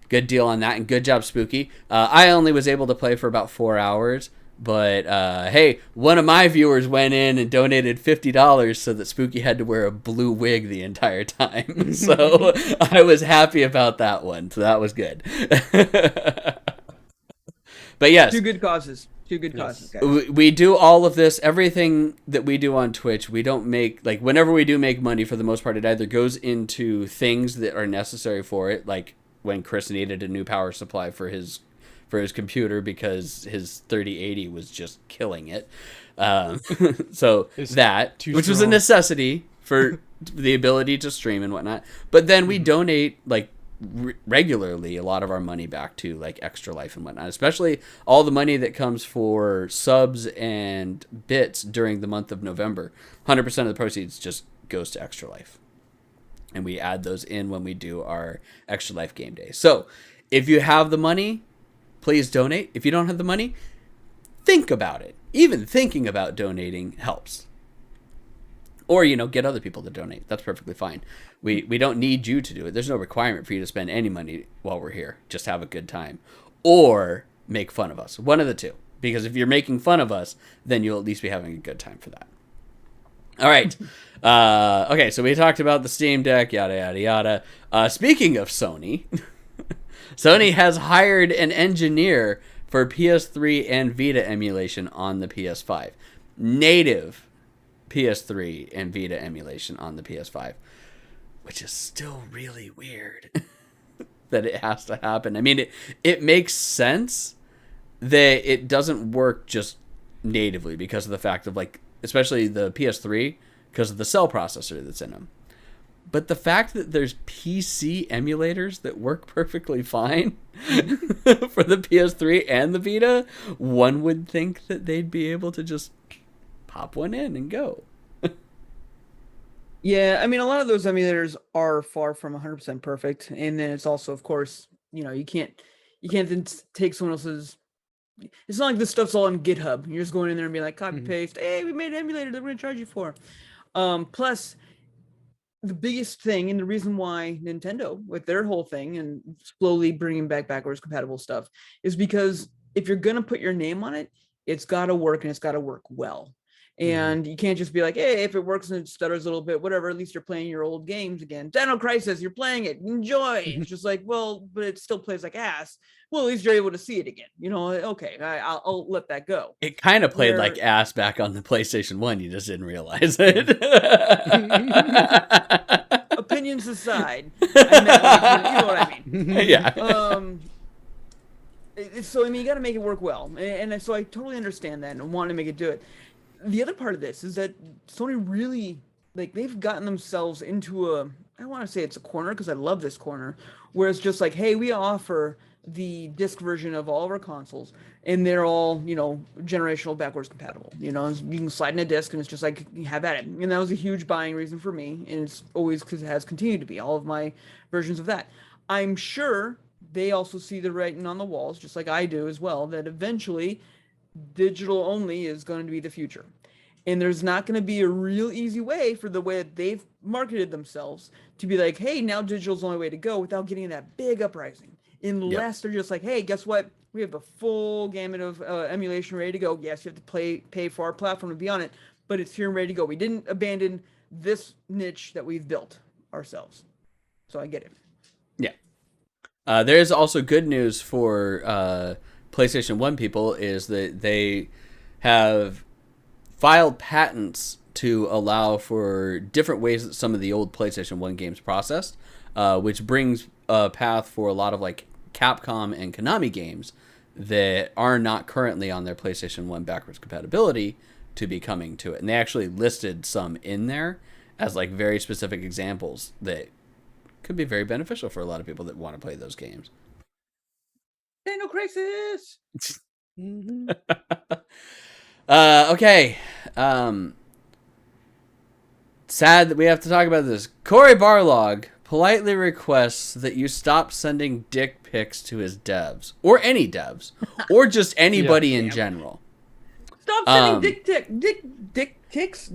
good deal on that, and good job, Spooky. I only was able to play for about 4 hours, but hey, one of my viewers went in and donated $50 so that Spooky had to wear a blue wig the entire time. So I was happy about that one. So that was good. But yes, two good causes, guys. We do all of this, everything that we do on Twitch. We don't make, like, whenever we do make money, for the most part, it either goes into things that are necessary for it, like when Chris needed a new power supply for his computer because his 3080 was just killing it. So It's that, which was a necessity for the ability to stream and whatnot. But then we donate, like, regularly a lot of our money back to, like, Extra Life and whatnot, especially all the money that comes for subs and bits during the month of November. 100% of the proceeds just goes to Extra Life, and we add those in when we do our Extra Life game day. So if you have the money, please donate. If you don't have the money, think about it. Even thinking about donating helps. Or, get other people to donate. That's perfectly fine. We don't need you to do it. There's no requirement for you to spend any money while we're here. Just have a good time. Or make fun of us. One of the two. Because if you're making fun of us, then you'll at least be having a good time for that. All right. Okay, so we talked about the Steam Deck, yada, yada, yada. Speaking of Sony, Sony has hired an engineer for PS3 and Vita emulation on the PS5. Native PS3 and Vita emulation on the PS5, which is still really weird that it has to happen. I mean, it makes sense that it doesn't work just natively because of the fact of, like, especially the PS3, because of the cell processor that's in them. But the fact that there's PC emulators that work perfectly fine for the PS3 and the Vita, one would think that they'd be able to just pop one in and go. Yeah, I mean, a lot of those emulators are far from 100% perfect, and then it's also, of course, you can't then take someone else's. It's not like this stuff's all on GitHub. You're just going in there and be like, copy paste. Hey, we made an emulator that we're going to charge you for. Plus, the biggest thing and the reason why Nintendo, with their whole thing and slowly bringing backwards compatible stuff, is because if you're going to put your name on it, it's got to work, and it's got to work well. And you can't just be like, hey, if it works and it stutters a little bit, whatever, at least you're playing your old games again. Dino Crisis, you're playing it, enjoy. It's just like, well, but it still plays like ass. Well, at least you're able to see it again. Okay, I'll let that go. It kind of played like ass back on the PlayStation 1. You just didn't realize it. Opinions aside, I meant, like, you know what I mean. Yeah. So, I mean, you got to make it work well. And so I totally understand that and want to make it do it. The other part of this is that Sony really, like, they've gotten themselves into I don't want to say it's a corner because I love this corner, where it's just like, hey, we offer the disc version of all of our consoles, and they're all, generational backwards compatible. You can slide in a disc, and it's just like, have at it. And that was a huge buying reason for me, and it's always because it has continued to be all of my versions of that. I'm sure they also see the writing on the walls, just like I do as well, that eventually digital only is going to be the future. And there's not going to be a real easy way for the way that they've marketed themselves to be like, hey, now digital's the only way to go, without getting that big uprising. Unless they're just like, hey, guess what? We have a full gamut of emulation ready to go. Yes, you have to pay for our platform to be on it, but it's here and ready to go. We didn't abandon this niche that we've built ourselves. So I get it. Yeah. There is also good news for PlayStation 1 people, is that they have filed patents to allow for different ways that some of the old PlayStation 1 games processed, which brings a path for a lot of, like, Capcom and Konami games that are not currently on their PlayStation 1 backwards compatibility to be coming to it. And they actually listed some in there, as like very specific examples that could be very beneficial for a lot of people that want to play those games. Dino Crisis. Okay. Sad that we have to talk about this. Corey Barlog politely requests that you stop sending dick pics to his devs, or any devs, or just anybody in general. Stop sending dick pics,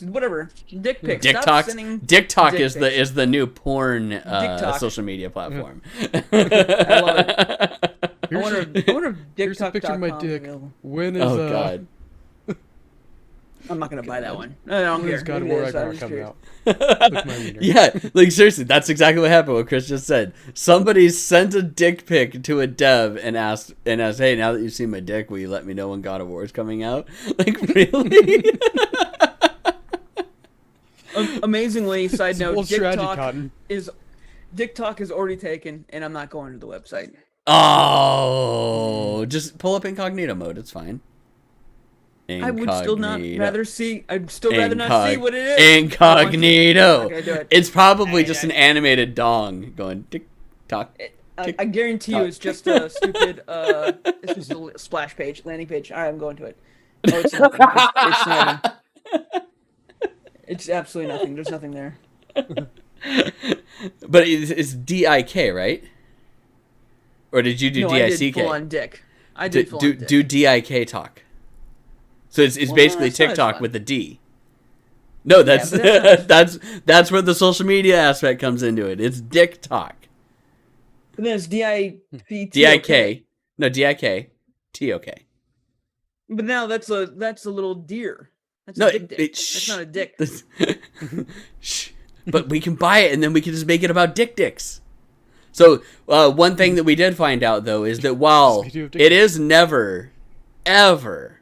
whatever. Dick pics. Dick Stop talks. sending Dick talk dick is pics. the new porn social media platform. I love it. I wonder if Here's a picture of my DickTalk.com is dick. available. When is Oh god. I'm not gonna buy that one. I don't when care. is God of Maybe War it is. I'm Ragnarok just coming curious. out? Look my wiener. Yeah, like seriously, that's exactly what happened. What Chris just said. Somebody sent a dick pic to a dev and asked, "Hey, now that you've seen my dick, will you let me know when God of War is coming out?" Like, really? Amazingly, side It's a note, bold strategy, DickTalk Cotton. is already taken, and I'm not going to the website. Oh, just pull up incognito mode. It's fine. I would still not Incognito. rather see. I'd still rather not see what it is. Incognito. Okay, do it. It's probably just an animated dong going tick tock. I guarantee you, it's just a stupid. It's just a splash page, landing page. All right, I'm going to it. Oh, it's nothing. It's nothing. It's absolutely nothing. There's nothing there. But it's DIK, right? Or did you do No, DICK? I did full on dick. I did full on dick. Do DIK talk. So it's basically that's not as TikTok fun. with a D. No, that's but that's where the social media aspect comes into it. It's dick talk. But then it's DIPT. DIK. No, DIK. TOK. But now that's a little deer. That's No, a dick. That's not a dick. Shh. But we can buy it and then we can just make it about dicks. So one thing that we did find out though is that while it is never, ever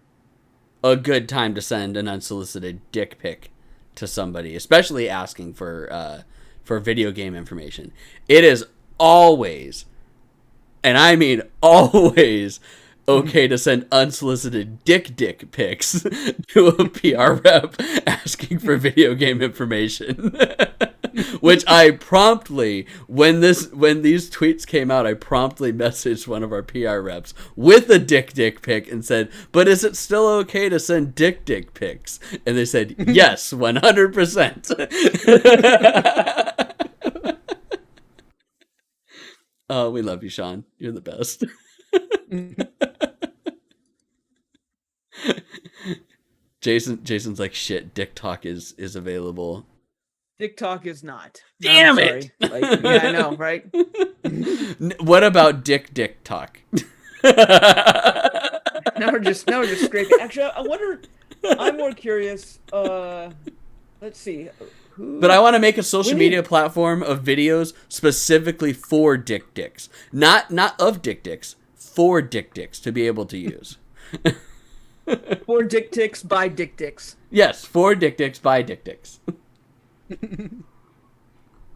a good time to send an unsolicited dick pic to somebody, especially asking for video game information, it is always, and I mean always, okay to send unsolicited dick pics to a PR rep asking for video game information. Which I promptly, when these tweets came out, I promptly messaged one of our PR reps with a dick pic and said, "But is it still okay to send dick pics?" And they said, "Yes, 100%." Oh, we love you, Sean. You're the best. Jason's like, shit, dick talk is available. TikTok is not. Damn I'm it! sorry. Like, yeah, I know, right? What about dick talk? Now we're just scraping. Actually, I wonder. I'm more curious. Let's see. But I want to make a social media platform of videos specifically for dicks, not of dicks, for dicks to be able to use. For dick ticks by dick dicks. Yes, for dicks by dicks.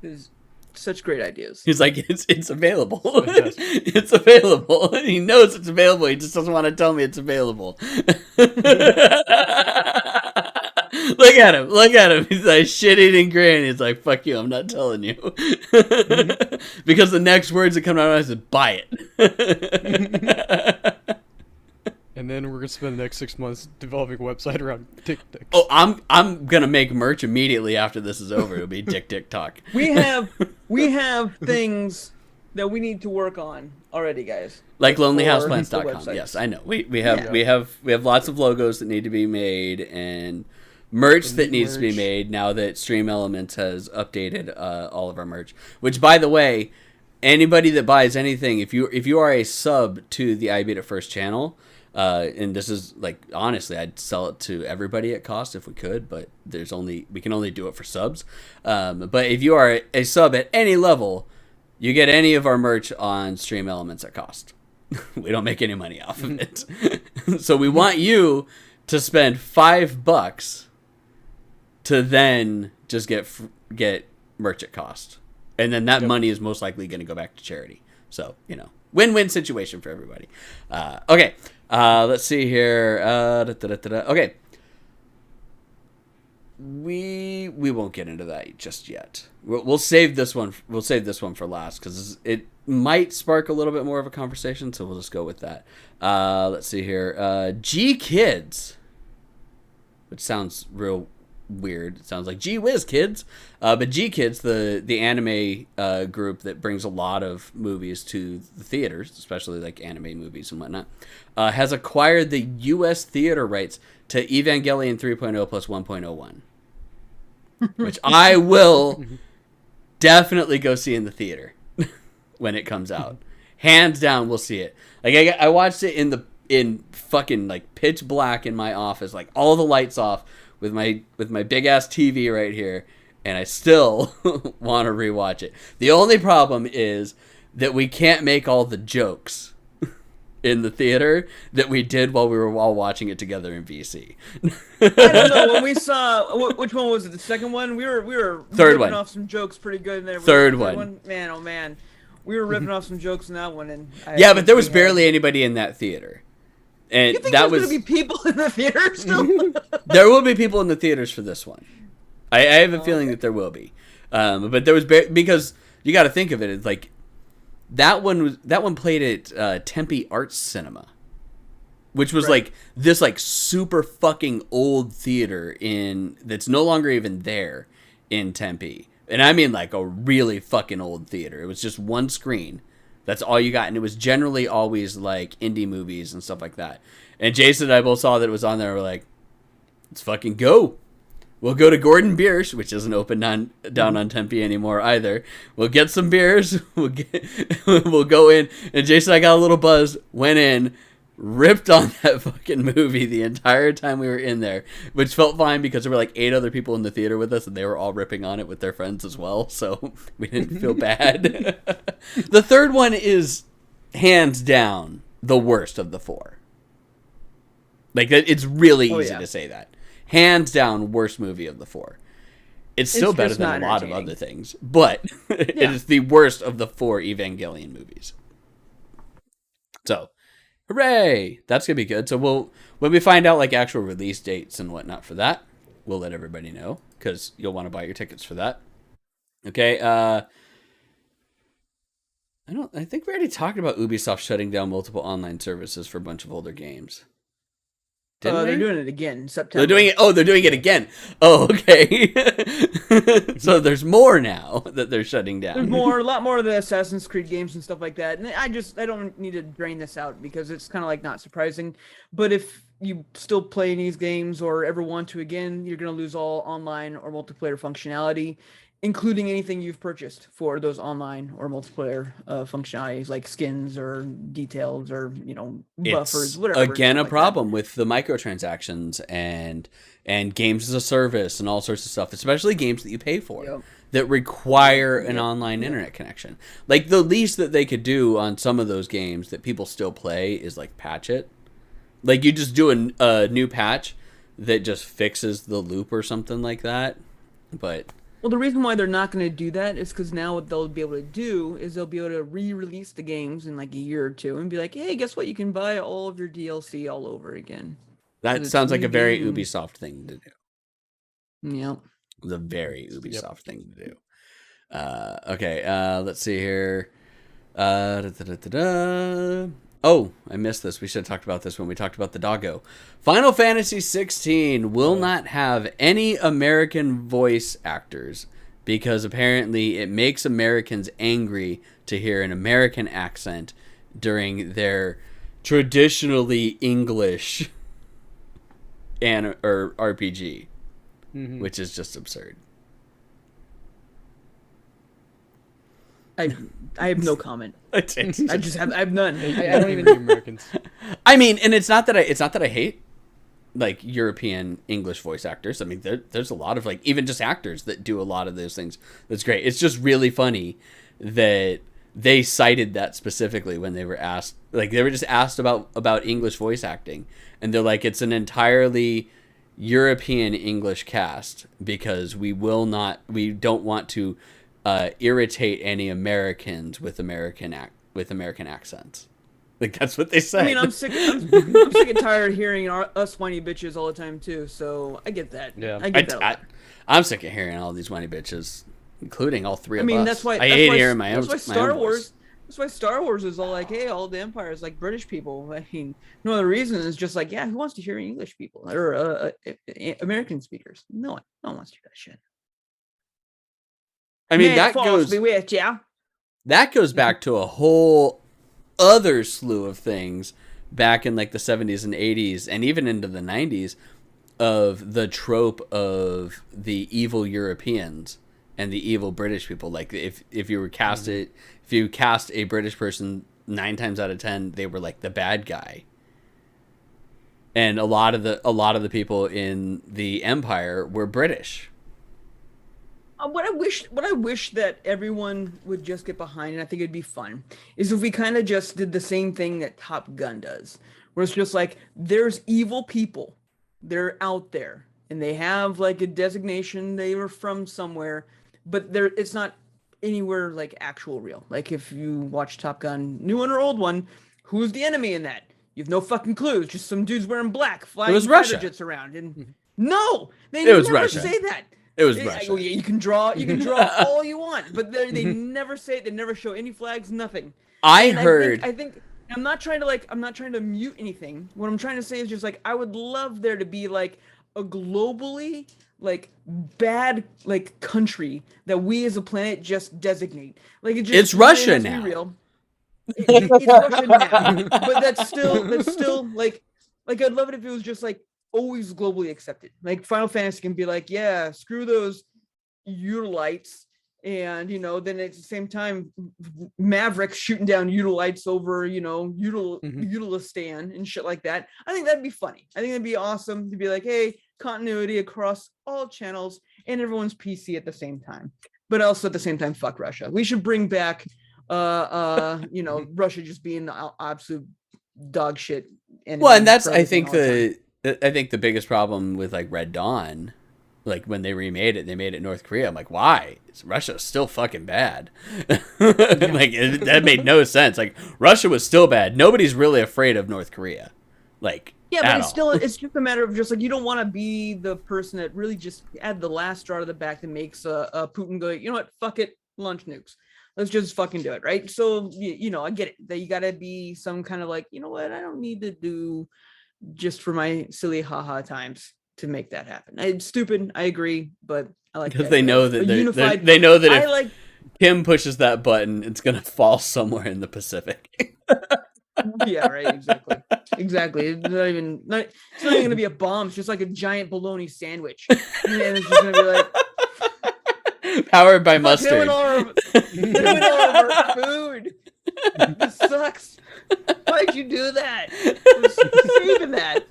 Is such great ideas. He's like, it's available. It's available. He knows it's available. He just doesn't want to tell me it's available. Look at him. He's like shit-eating grin. He's like, fuck you, I'm not telling you. Because the next words that come out of my mouth is, buy it. And then we're gonna spend the next 6 months developing a website around dick pics. Oh, I'm gonna make merch immediately after this is over. It'll be dick talk. We have things that we need to work on already, guys. Like the lonelyhouseplants.com. websites. Yes, I know. We have lots of logos that need to be made and merch that needs to be made now that Stream Elements has updated all of our merch. Which, by the way, anybody that buys anything, if you are a sub to the IBIF First channel, and this is like, honestly, I'd sell it to everybody at cost if we could, but we can only do it for subs. But if you are a sub at any level, you get any of our merch on Stream Elements at cost. We don't make any money off of it. So we want you to spend $5 to then just get merch at cost. And then that money is most likely going to go back to charity. So, win-win situation for everybody. Okay. Let's see here. Okay. we won't get into that just yet. We'll save this one. We'll save this one for last because it might spark a little bit more of a conversation. So we'll just go with that. Let's see here. G Kids, which sounds real weird. It sounds like Gee Whiz Kids, but G Kids, the anime group that brings a lot of movies to the theaters, especially like anime movies and whatnot, has acquired the U.S. theater rights to Evangelion 3.0 plus 1.01, which I will definitely go see in the theater when it comes out. Hands down, we'll see it. Like I watched it in fucking like pitch black in my office, like all the lights off, with my big ass TV right here, and I still want to rewatch it. The only problem is that we can't make all the jokes in the theater that we did while we were all watching it together in VC. I don't know, when we saw which one was it? The second one? We were Third ripping one. off some jokes pretty good in there. Third one. Man, oh man. We were ripping off some jokes in that one, and yeah, but there was barely anybody in that theater. And you think that there's was gonna be people in the theater still? There will be people in the theaters for this one. I have a feeling that there will be, but there was because you got to think of it as like that one played at Tempe Arts Cinema, which was like this like super fucking old theater that's no longer even there in Tempe, and I mean like a really fucking old theater. It was just one screen. That's all you got, and it was generally always like indie movies and stuff like that. And Jason and I both saw that it was on there. We're like, let's fucking go. We'll go to Gordon Beers, which isn't open down on Tempe anymore either. We'll get some beers. We'll go in. And Jason and I got a little buzzed, went in, ripped on that fucking movie the entire time we were in there, which felt fine because there were like 8 other people in the theater with us, and they were all ripping on it with their friends as well, so we didn't feel bad. The third one is hands down the worst of the 4. Like, it's really easy to say that. Hands down, worst movie of the 4. It's still better than a lot of other things, but it is the worst of the 4 Evangelion movies. So, hooray! That's gonna be good. So when we find out like actual release dates and whatnot for that, we'll let everybody know because you'll want to buy your tickets for that. Okay. I think we already talked about Ubisoft shutting down multiple online services for a bunch of older games. They're doing it again in September. They're doing it again. Oh, okay. So there's more now that they're shutting down. There's a lot more of the Assassin's Creed games and stuff like that. And I don't need to drain this out because it's kind of like not surprising. But if you still play these games or ever want to again, you're going to lose all online or multiplayer functionality, including anything you've purchased for those online or multiplayer functionalities like skins or details or, buffers, whatever. Again, a problem with the microtransactions and games as a service and all sorts of stuff, especially games that you pay for that require an online internet connection. Like the least that they could do on some of those games that people still play is like patch it. Like you just do a new patch that just fixes the loop or something like that. But well, the reason why they're not going to do that is because now what they'll be able to do is they'll be able to re-release the games in like a year or two and be like, hey, guess what? You can buy all of your DLC all over again. That sounds like a very Ubisoft thing to do. Yeah. The very Ubisoft thing to do. Okay, let's see here. Oh, I missed this. We should have talked about this when we talked about the doggo. Final Fantasy 16 will not have any American voice actors because apparently it makes Americans angry to hear an American accent during their traditionally English or RPG, which is just absurd. I have no comment. I have none. I don't even do Americans. I mean, and it's not that I hate like European English voice actors. I mean, there's a lot of like even just actors that do a lot of those things. That's great. It's just really funny that they cited that specifically when they were asked. Like they were just asked about English voice acting, and they're like, it's an entirely European English cast because we don't want to irritate any Americans with American accents. Like that's what they said. I mean, I'm sick and tired of hearing us whiny bitches all the time too. So I get that. Yeah. I get that. A lot. I'm sick of hearing all these whiny bitches, including all three of us. That's why I hate hearing my own. That's why Star Wars. That's why Star Wars is all like, hey, all the Empire is like British people. I mean, no other reason is just like, yeah, who wants to hear English people or American speakers? No one wants to hear that shit. I mean, Man, that falls be with ya. That goes back to a whole other slew of things back in like the 70s and 80s and even into the 90s of the trope of the evil Europeans and the evil British people. Like if you were cast it, if you cast a British person 9 times out of 10, they were like the bad guy. And a lot of the people in the Empire were British. What I wish that everyone would just get behind, and I think it'd be fun, is if we kind of just did the same thing that Top Gun does, where it's just like there's evil people, they're out there, and they have like a designation, they were from somewhere, but it's not anywhere like actual real. Like if you watch Top Gun, new one or old one, who's the enemy in that? You have no fucking clues. Just some dudes wearing black flying fighter jets around, and no, they never say that. It was Russia. Oh, yeah, you can draw all you want, but they never say it. They never show any flags, nothing. I think I'm not trying to mute anything. What I'm trying to say is just like I would love there to be like a globally like bad like country that we as a planet just designate. Like it's Russia now. Real. It's Russia now, but that's still like I'd love it if it was just like always globally accepted. Like Final Fantasy can be like, yeah, screw those Utilites, and then at the same time Maverick shooting down Utilites over Utilistan and shit like that. I think that'd be funny. I think that'd be awesome to be like, hey, continuity across all channels and everyone's PC at the same time, but also at the same time fuck Russia. We should bring back Russia just being the absolute dog shit. And that's I think the biggest problem with like Red Dawn, like when they remade it, they made it North Korea. I'm like, why? Russia's still fucking bad. That made no sense. Like Russia was still bad. Nobody's really afraid of North Korea. Like yeah, but it's just a matter of just like you don't want to be the person that really just add the last straw to the back that makes Putin go, you know what, fuck it, launch nukes. Let's just fucking do it, right? So I get it that you gotta be some kind of like, you know what, I don't need to do just for my silly haha times to make that happen. It's stupid, I agree, but I like because they know that they know that if Kim pushes that button, it's gonna fall somewhere in the Pacific. Yeah, right. Exactly. It's not even gonna be a bomb. It's just like a giant bologna sandwich, and it's just gonna be like powered by mustard. All our food. This sucks. Why'd you do that? I was saving that.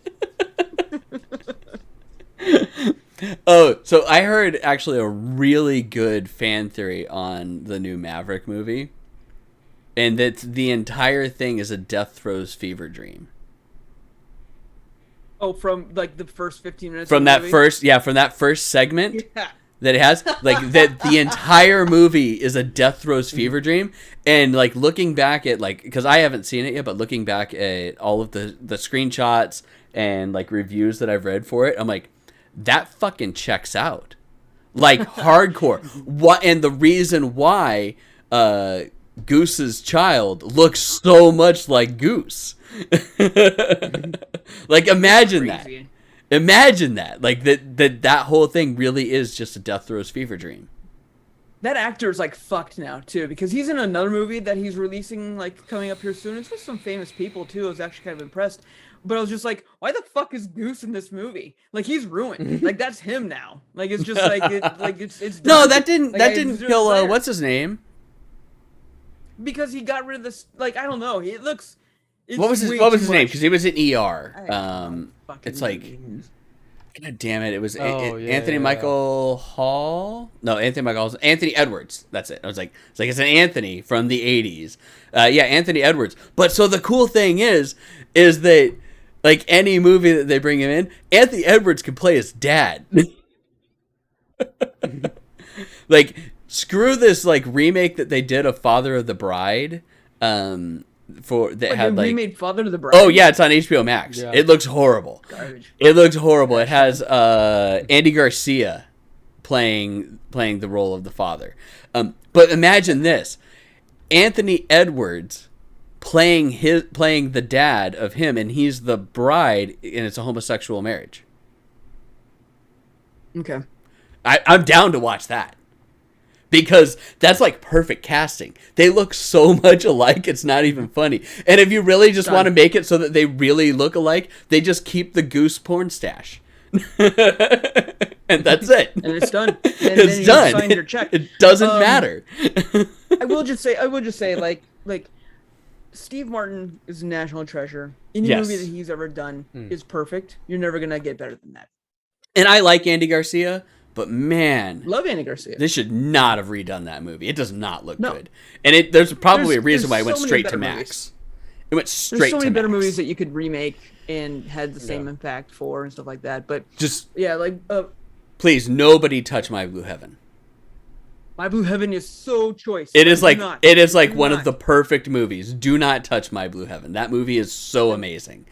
Oh, so I heard actually a really good fan theory on the new Maverick movie, and that the entire thing is a death throes fever dream. Oh, from like the first 15 minutes. From that first segment. Yeah. That it has, like, that the entire movie is a death throes fever dream. And, like, looking back at, like, because I haven't seen it yet, but looking back at all of the screenshots and, like, reviews that I've read for it, I'm like, that fucking checks out. Like, hardcore. And the reason why Goose's child looks so much like Goose. Like, imagine that. Imagine that, like that whole thing really is just a death throes fever dream. That actor's like fucked now too, because he's in another movie that he's releasing like coming up here soon. It's with some famous people too. I was actually kind of impressed, but I was just like, why the fuck is Goose in this movie? Like he's ruined. Like that's him now. Like it's just like it's no, that didn't kill what's his name? Because he got rid of this. Like I don't know. It looks. What was his name? Because he was in ER. It's like, God damn it! It was Anthony Michael Hall. No, Anthony Edwards. That's it. I was like, it's an Anthony from the '80s. Yeah, Anthony Edwards. But so the cool thing is that like any movie that they bring him in, Anthony Edwards can play his dad. Like screw this like remake that they did of Father of the Bride. that Like had they like remade Father to the Bride. oh yeah, it's on HBO Max. Yeah. It looks horrible. Garbage. It looks horrible. It has Andy Garcia playing the role of the father. But imagine this: Anthony Edwards playing the dad of him, and he's the bride, and it's a homosexual marriage. Okay. I'm down to watch that. Because that's like perfect casting. They look so much alike, it's not even funny. And if you really just want to make it so that they really look alike, they just keep the goose porn stash. And that's it. And it's done. And It's then done. You sign your check. It doesn't matter. I will just say, like Steve Martin is a national treasure. Any Yes. movie that he's ever done is perfect. You're never gonna get better than that. And I like Andy Garcia, but man, Love Andy Garcia. they should not have redone that movie. It does not look good. And there's probably a reason why it went so many straight to better Max. movies. It went There's straight so many to better Max. movies that you could remake and had the same impact for and stuff like that. But Just yeah, like please, nobody touch My Blue Heaven. My Blue Heaven is so choice. It is Do like not. one Do of not. the perfect movies. Do not touch My Blue Heaven. That movie is so amazing.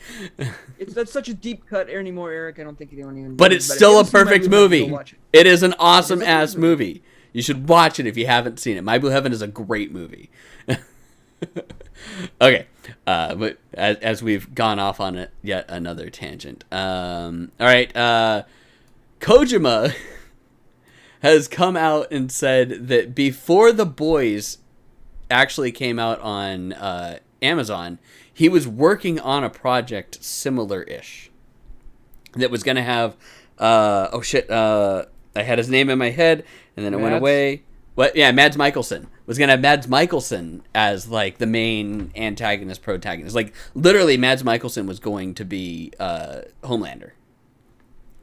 That's such a deep cut anymore, Eric. I don't think anyone even. But knows it's about it. still a If you haven't perfect seen My Blue Heaven, movie. go watch it. It is an awesome ass perfect movie. You should watch it if you haven't seen it. My Blue Heaven is a great movie. Okay, but as we've gone off on yet another tangent. All right, Kojima has come out and said that before The Boys actually came out on Amazon, he was working on a project similar-ish that was going to have I had his name in my head and then it went away. What? Yeah, Mads Mikkelsen was going to have Mads Mikkelsen as like the main antagonist protagonist. Like literally Mads Mikkelsen was going to be Homelander,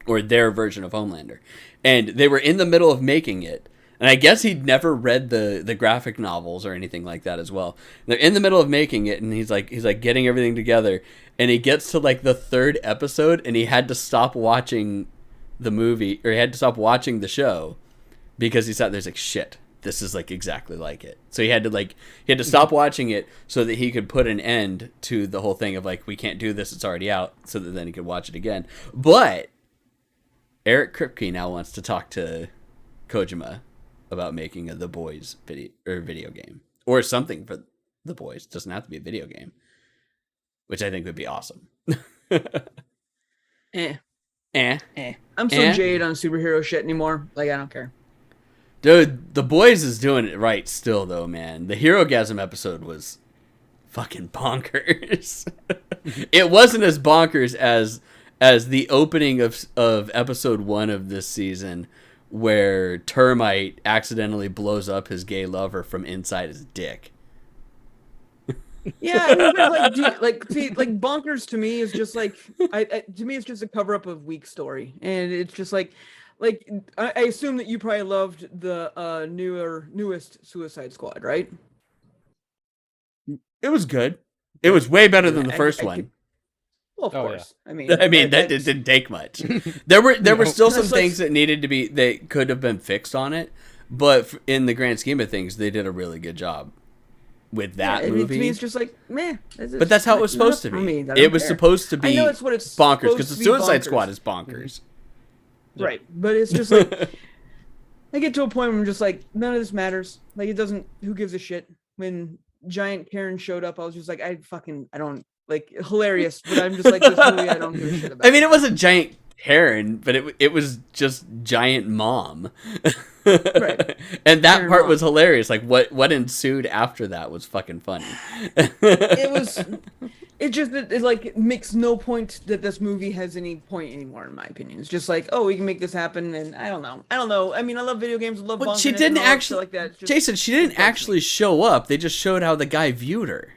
or their version of Homelander. And they were in the middle of making it. And I guess he'd never read the graphic novels or anything like that as well. They're in the middle of making it, and he's like getting everything together, and he gets to like the third episode, and he had to stop watching the movie, or he had to stop watching the show, because he sat there's like, shit, this is like exactly like it. So he had to stop watching it so that he could put an end to the whole thing of like, we can't do this, it's already out, so that then he could watch it again. But Eric Kripke now wants to talk to Kojima about making a The Boys video game, or something for The Boys. It doesn't have to be a video game, which I think would be awesome. I'm so jaded on superhero shit anymore. Like, I don't care. Dude, The Boys is doing it right still, though, man. The Herogasm episode was fucking bonkers. It wasn't as bonkers as the opening of episode 1 of this season, where Termite accidentally blows up his gay lover from inside his dick. Yeah, I mean, but like bonkers to me is just like, to me it's just a cover up of weak story, and it's just like I assume that you probably loved the newest Suicide Squad, right? It was good. It was way better than the first one. Well, of course. Yeah. I mean, That didn't take much. There were still some That's like- things that could have been fixed on it, but in the grand scheme of things, they did a really good job with that I mean, movie. to me, it's just like, meh. But that's how it was supposed to be. It was supposed to be I know it's what it's bonkers, supposed because the to be Suicide bonkers. Squad is bonkers. Right, but it's just like I get to a point where I'm just like, none of this matters. Like, it doesn't. Who gives a shit? When Giant Karen showed up, I was just like, I don't like, hilarious. But I'm just like, this movie, I don't give a shit about. I mean, it wasn't Giant Karen, but it was just Giant Mom. Right. And that Karen part Mom. was hilarious. Like what ensued after that was fucking funny. It just it makes no point that this movie has any point anymore, in my opinion. It's just like, oh, we can make this happen, and I don't know. I mean, I love video games, I love. Well, she bonkerness didn't and all that actually shit like that. It's just- Jason, she didn't it bugs me. actually show up. They just showed how the guy viewed her.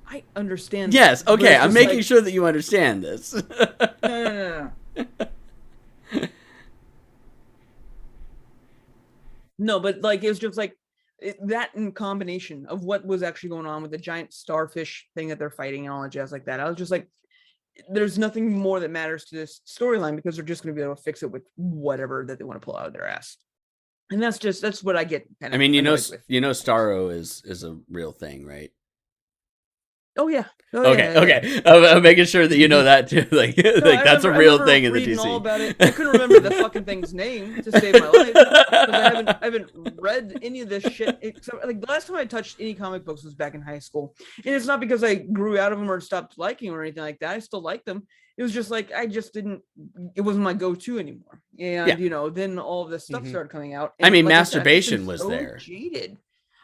I understand. Yes, that, but okay, it's I'm just making like, sure that you understand this. No. No, but like, it was just like that in combination of what was actually going on with the giant starfish thing that they're fighting and all that jazz like that. I was just like, there's nothing more that matters to this storyline, because they're just going to be able to fix it with whatever that they want to pull out of their ass. And that's what I get. Kind I of mean, annoyed with. Starro is a real thing, right? Oh yeah. Oh, Okay, yeah, okay. I'm making sure that you know that too. Like, No, like that's a real thing in the reading all TC. about it. I couldn't remember the fucking thing's name to save my life because I haven't read any of this shit. Except, like the last time I touched any comic books was back in high school, and it's not because I grew out of them or stopped liking them or anything like that. I still like them. It was just like I just didn't. It wasn't my go-to anymore. And Yeah. Then all of this stuff started coming out. I And mean, like I said, I've just masturbation been was so there. jaded.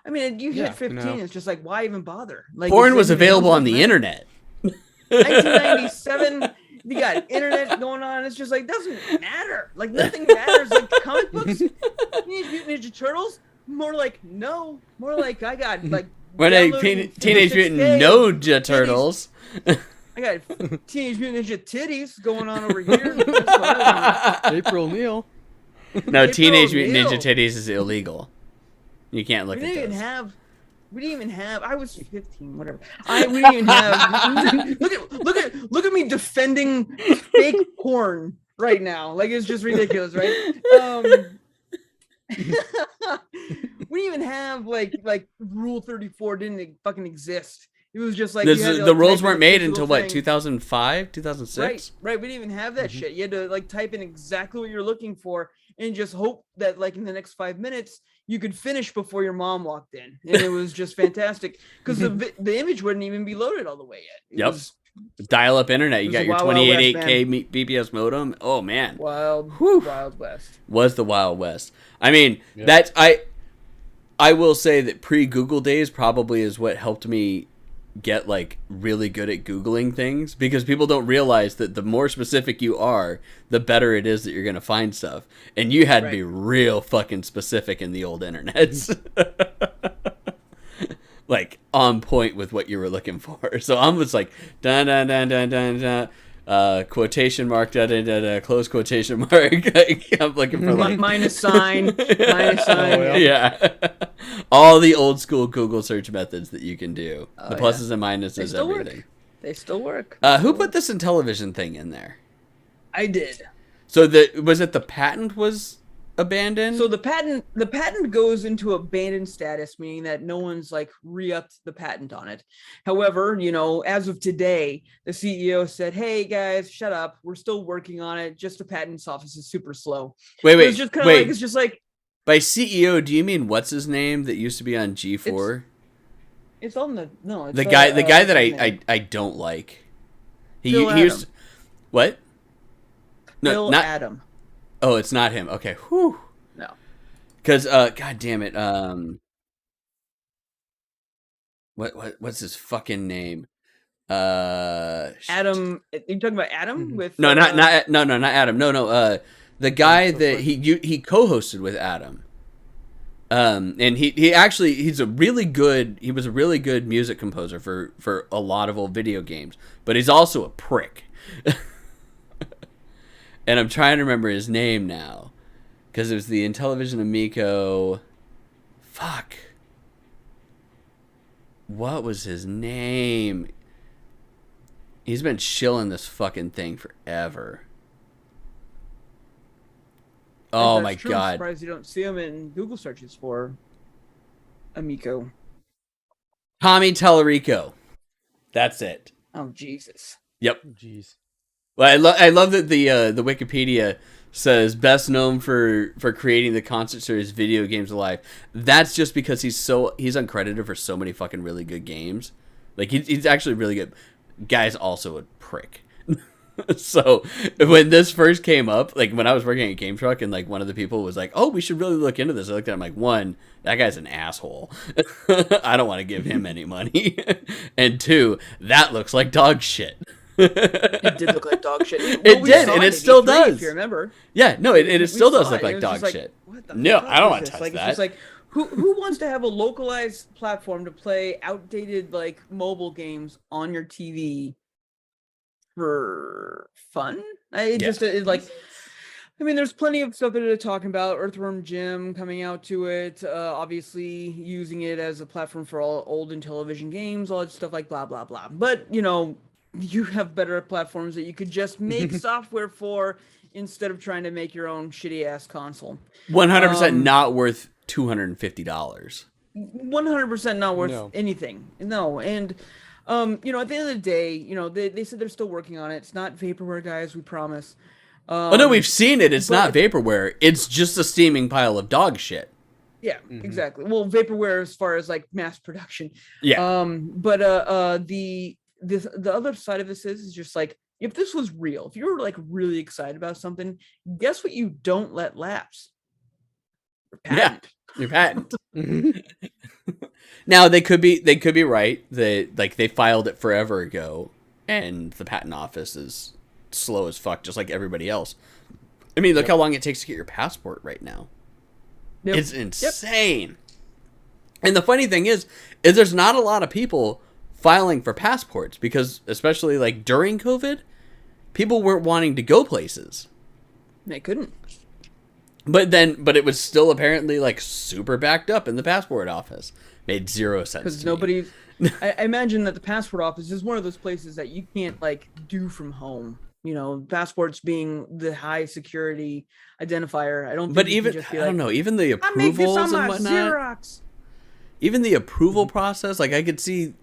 I mean, you hit 15, it's just like, why even bother? Like, Porn was available on the internet. 1997, you got internet going on. It's just like, doesn't matter. Like, nothing matters. Like, comic books, Teenage Mutant Ninja Turtles, more like, no. More like, I got, like, When Teenage Mutant Ninja Turtles. I got Teenage Mutant Ninja titties going on over here. That's what I want. April O'Neil. No, Teenage Mutant O'Neil. Ninja Titties is illegal. You can't look We at didn't those. we didn't even have. I was 15, whatever. We didn't even have. Look at me defending fake porn right now. Like it's just ridiculous, right? We didn't even have like Rule 34 didn't fucking exist. It was just like The rules weren't made until what, 2005, 2006? Right. We didn't even have that shit. You had to like type in exactly what you're looking for and just hope that like in the next 5 minutes you could finish before your mom walked in. And it was just fantastic because the image wouldn't even be loaded all the way yet. Dial-up internet. You got your Wild, Wild 28K BPS modem. Oh man, Wild West was the Wild West. I mean, I will say that pre-Google days probably is what helped me get like really good at Googling things, because people don't realize that the more specific you are, the better it is that you're going to find stuff. And you had to be real fucking specific in the old internets. Like on point with what you were looking for. So I'm just like dun dun dun dun dun dun, quotation mark, da da da da, close quotation mark. I'm looking for like minus sign. Yeah. All the old school Google search methods that you can do. The pluses and minuses, everything. They still work. Who put this in television thing in there? I did. So was it the patent was abandoned? So the patent goes into abandoned status, meaning that no one's like re-upped the patent on it. However, as of today, the CEO said, "Hey guys, shut up. We're still working on it. Just the patents office is super slow." Wait. It's just kind of like, it's just like, by CEO, do you mean what's his name that used to be on G4? It's on the no. It's the guy that I don't like. He used what? No, Bill not Adam. Oh, it's not him. Okay. Whew. No. Because god damn it. What's his fucking name? Adam. You talking about Adam with? No, not Adam. No. The guy that he co-hosted with Adam. And he's a really good music composer for a lot of old video games, but he's also a prick. And I'm trying to remember his name now, because it was the Intellivision Amico. Fuck. What was his name? He's been shilling this fucking thing forever. Oh my god! I'm surprised you don't see him in Google searches for Amico. Tommy Tallarico. That's it. Oh Jesus. Yep. Jeez. Well, I love that the Wikipedia says best known for creating the concert series Video Games Alive. That's just because he's uncredited for so many fucking really good games. Like he's actually really good. Guy's also a prick. So when this first came up, like when I was working at Game Truck and like one of the people was like, "Oh, we should really look into this," I looked at him like, one, that guy's an asshole. I don't want to give him any money. And two, that looks like dog shit. It did look like dog shit. It did, and it still does. If you remember. Yeah, no, it still does look like dog shit. No, I don't want to touch that. It's just like, who wants to have a localized platform to play outdated like mobile games on your TV for fun? It's like, I mean, there's plenty of stuff that they're talking about. Earthworm Jim coming out to it, obviously using it as a platform for all old and television games, all that stuff like blah blah blah. But you have better platforms that you could just make software for instead of trying to make your own shitty ass console. 100% not worth $250. 100% not worth anything. No, and At the end of the day, they said they're still working on it. It's not vaporware, guys. We promise. Oh no, we've seen it. It's not but vaporware. It's just a steaming pile of dog shit. yeah, Mhm. exactly. Well, vaporware as far as like mass production. Yeah. But the other side of this is just like, if this was real, if you were like really excited about something, guess what you don't let lapse? Your patent. Your patent. Now they could be right that like they filed it forever ago, and the patent office is slow as fuck, just like everybody else. I mean, look how long it takes to get your passport right now. Yep. It's insane. And the funny thing is there's not a lot of people filing for passports because, especially like during COVID, people weren't wanting to go places. They couldn't. But it was still apparently like super backed up in the passport office. Made zero sense. Because to me. nobody. I imagine that the passport office is one of those places that you can't like do from home. Passports being the high security identifier. I don't. Think But you can even just be I don't know. Even the I make this approvals on and my whatnot. Xerox. Even the approval process, like I could see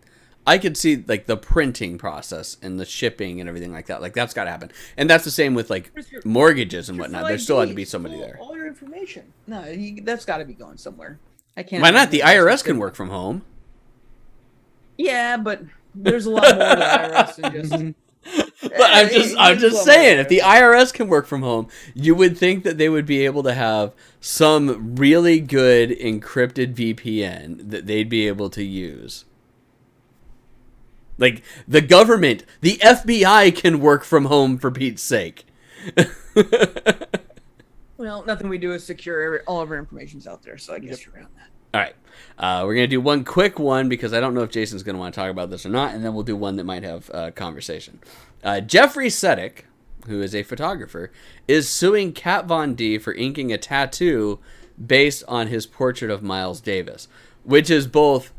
like the printing process and the shipping and everything like that. Like that's got to happen, and that's the same with like mortgages and whatnot. There still had to be somebody there. All your information. No, that's got to be going somewhere. I can't. Why not? The imagine IRS that's can different. work from home. Yeah, but there's a lot more to the IRS than just. But I'm just saying, if the IRS can work from home, you would think that they would be able to have some really good encrypted VPN that they'd be able to use. Like the government, the FBI can work from home for Pete's sake. Well, nothing we do is secure all of our information's out there, so I guess you're around that. All right. We're going to do one quick one because I don't know if Jason's going to want to talk about this or not, and then we'll do one that might have conversation. Jeffrey Sedek, who is a photographer, is suing Kat Von D for inking a tattoo based on his portrait of Miles Davis, which is both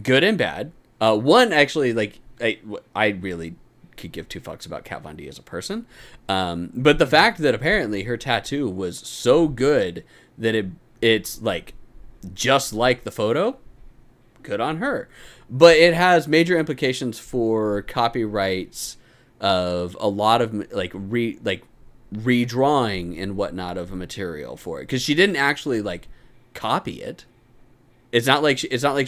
good and bad. One, actually, like, I really could give two fucks about Kat Von D as a person. But the fact that apparently her tattoo was so good that it's like just like the photo, good on her. But it has major implications for copyrights of a lot of like redrawing and whatnot of a material for it, because she didn't actually like copy it. It's not like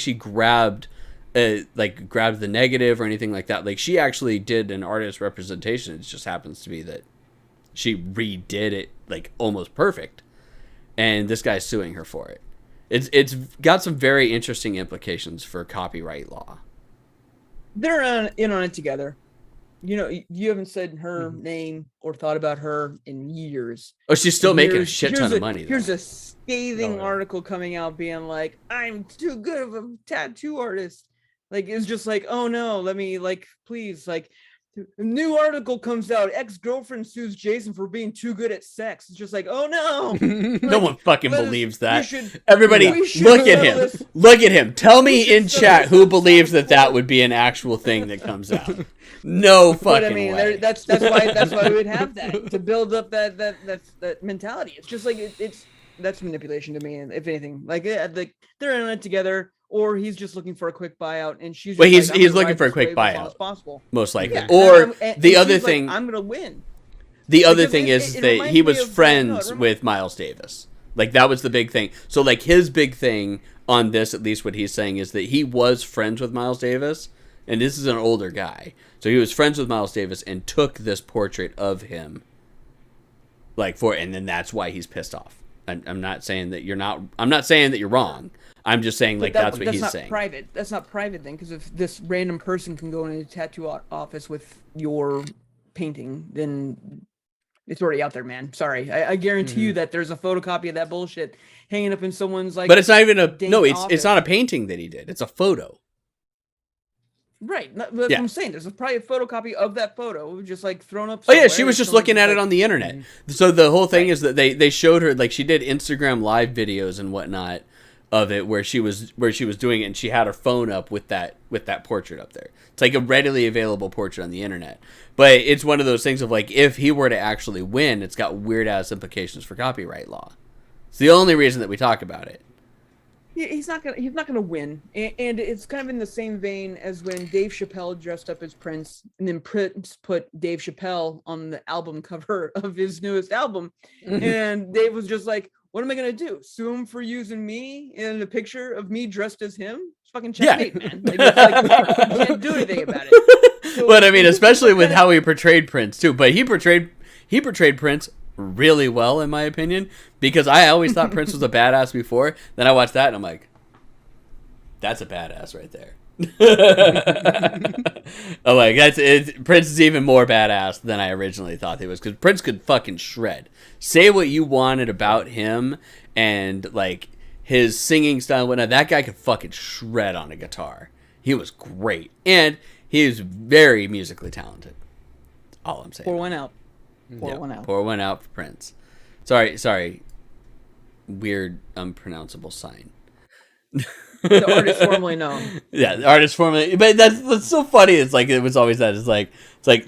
she grabbed the negative or anything like that. Like she actually did an artist representation. It just happens to be that she redid it like almost perfect, and this guy's suing her for it. It's got some very interesting implications for copyright law. They're in on it together. You haven't said her name or thought about her in years. Oh, she's still making a shit ton of money. Here's Though. a scathing article coming out being like, I'm too good of a tattoo artist. Like, it's just like, oh no, let me, like, please, like, a new article comes out. Ex-girlfriend sues Jason for being too good at sex. It's just like, oh no. No one fucking believes that. should- Everybody, we should look at settle him. this- Look at him. Tell me should in settle chat this who on believes South that Pole. would be an actual thing that comes out. No fucking But I mean, way. that's why we would have that, to build up that mentality. It's just like that's manipulation to me, and if anything, like they're in it together, or he's just looking for a quick buyout, and she's. Well, just he's like, looking I'm gonna ride for a this quick wave as long buyout. as possible. Most likely. Yeah, Or and the other she's like, thing, I'm gonna win. the other Like, thing is it that reminds he me was of- friends with Miles Davis. Like that was the big thing. So like his big thing on this, at least what he's saying, is that he was friends with Miles Davis, and this is an older guy. So he was friends with Miles Davis and took this portrait of him, and then that's why he's pissed off. I'm not saying that you're not. I'm not saying that you're wrong. I'm just saying like that's what he's not saying. Private. That's not private then, because if this random person can go in a tattoo office with your painting, then it's already out there, man. Sorry, I guarantee you that there's a photocopy of that bullshit hanging up in someone's like. But it's not even a dang no. It's office. not a painting that he did. It's a photo. Right, that's Yeah. what I'm saying. There's probably a photocopy of that photo, just like thrown up. Oh yeah, she somewhere, was and just someone looking at it like- on the internet. So the whole thing is that they showed her, like, she did Instagram live videos and whatnot of it where she was doing it, and she had her phone up with that portrait up there. It's like a readily available portrait on the internet. But it's one of those things of like, if he were to actually win, it's got weird ass implications for copyright law. It's the only reason that we talk about it. He's not gonna win, and it's kind of in the same vein as when Dave Chappelle dressed up as Prince, and then Prince put Dave Chappelle on the album cover of his newest album, and Dave was just like, "What am I gonna do? Sue him for using me in a picture of me dressed as him? It's fucking checkmate, man. Like, it's like, you can't do anything about it." So, but I mean, especially with how he portrayed Prince too. But he portrayed Prince really well, in my opinion, because I always thought Prince was a badass before. Then I watched that and I'm like, that's a badass right there. I'm like, Prince is even more badass than I originally thought he was, because Prince could fucking shred. Say what you wanted about him and like his singing style, whatnot. That guy could fucking shred on a guitar. He was great, and he was very musically talented. That's all I'm saying. Pour one out. Pour one out for Prince. Sorry. Weird, unpronounceable sign. The artist formerly known. Yeah, the artist formerly. But that's so funny. It's like, it was always that. It's like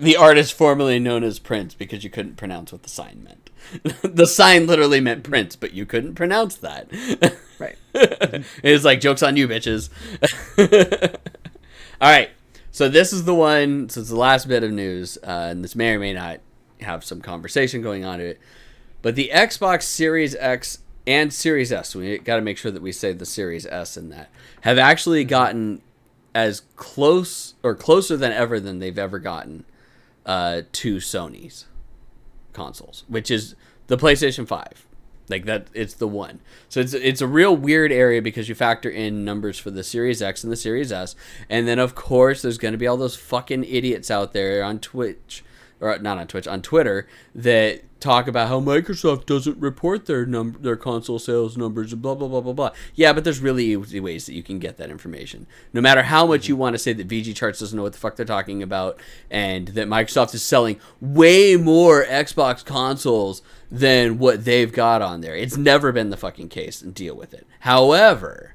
the artist formerly known as Prince, because you couldn't pronounce what the sign meant. The sign literally meant Prince, but you couldn't pronounce that. Right. It's like, joke's on you, bitches. All right. So this is the one. So it's the last bit of news, and this may or may not have some conversation going on to it. But the Xbox Series X and Series S, we got to make sure that we say the Series S in that, have actually gotten as close or closer than ever than they've ever gotten to Sony's consoles, which is the PlayStation 5. Like that, it's the one. So it's a real weird area, because you factor in numbers for the Series X and the Series S, and then of course there's going to be all those fucking idiots out there on Twitch, or not on Twitch, on Twitter, that talk about how Microsoft doesn't report their console sales numbers and blah blah blah blah blah. Yeah, but there's really easy ways that you can get that information. No matter how much you want to say that VG Charts doesn't know what the fuck they're talking about, and that Microsoft is selling way more Xbox consoles than what they've got on there. It's never been the fucking case, and deal with it. However,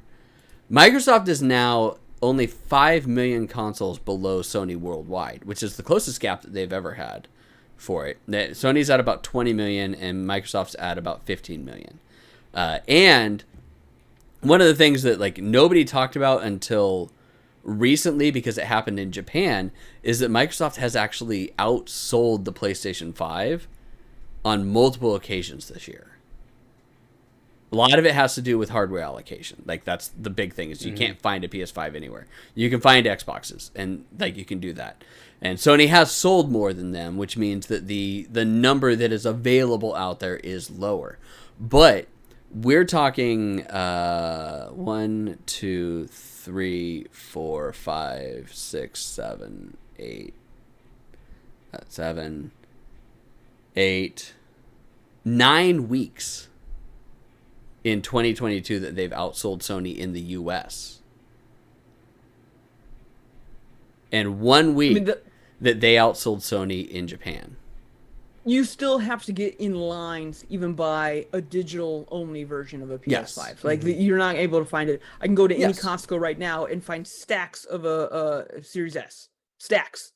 Microsoft is now only 5 million consoles below Sony worldwide, which is the closest gap that they've ever had for it. Sony's at about 20 million and Microsoft's at about 15 million. And one of the things that like nobody talked about until recently, because it happened in Japan, is that Microsoft has actually outsold the PlayStation 5 on multiple occasions this year. A lot of it has to do with hardware allocation. Like, that's the big thing, is you can't find a PS5 anywhere. You can find Xboxes, and like you can do that. And Sony has sold more than them, which means that the number that is available out there is lower. But we're talking 1, 2, 3, 4, 5, 6, 7, 8, 7, 8, 9 weeks in 2022 that they've outsold Sony in the US. And 1 week that they outsold Sony in Japan. You still have to get in lines, even buy a digital only version of a PS5. Yes. Like you're not able to find it. I can go to any Costco right now and find stacks of a Series S. Stacks.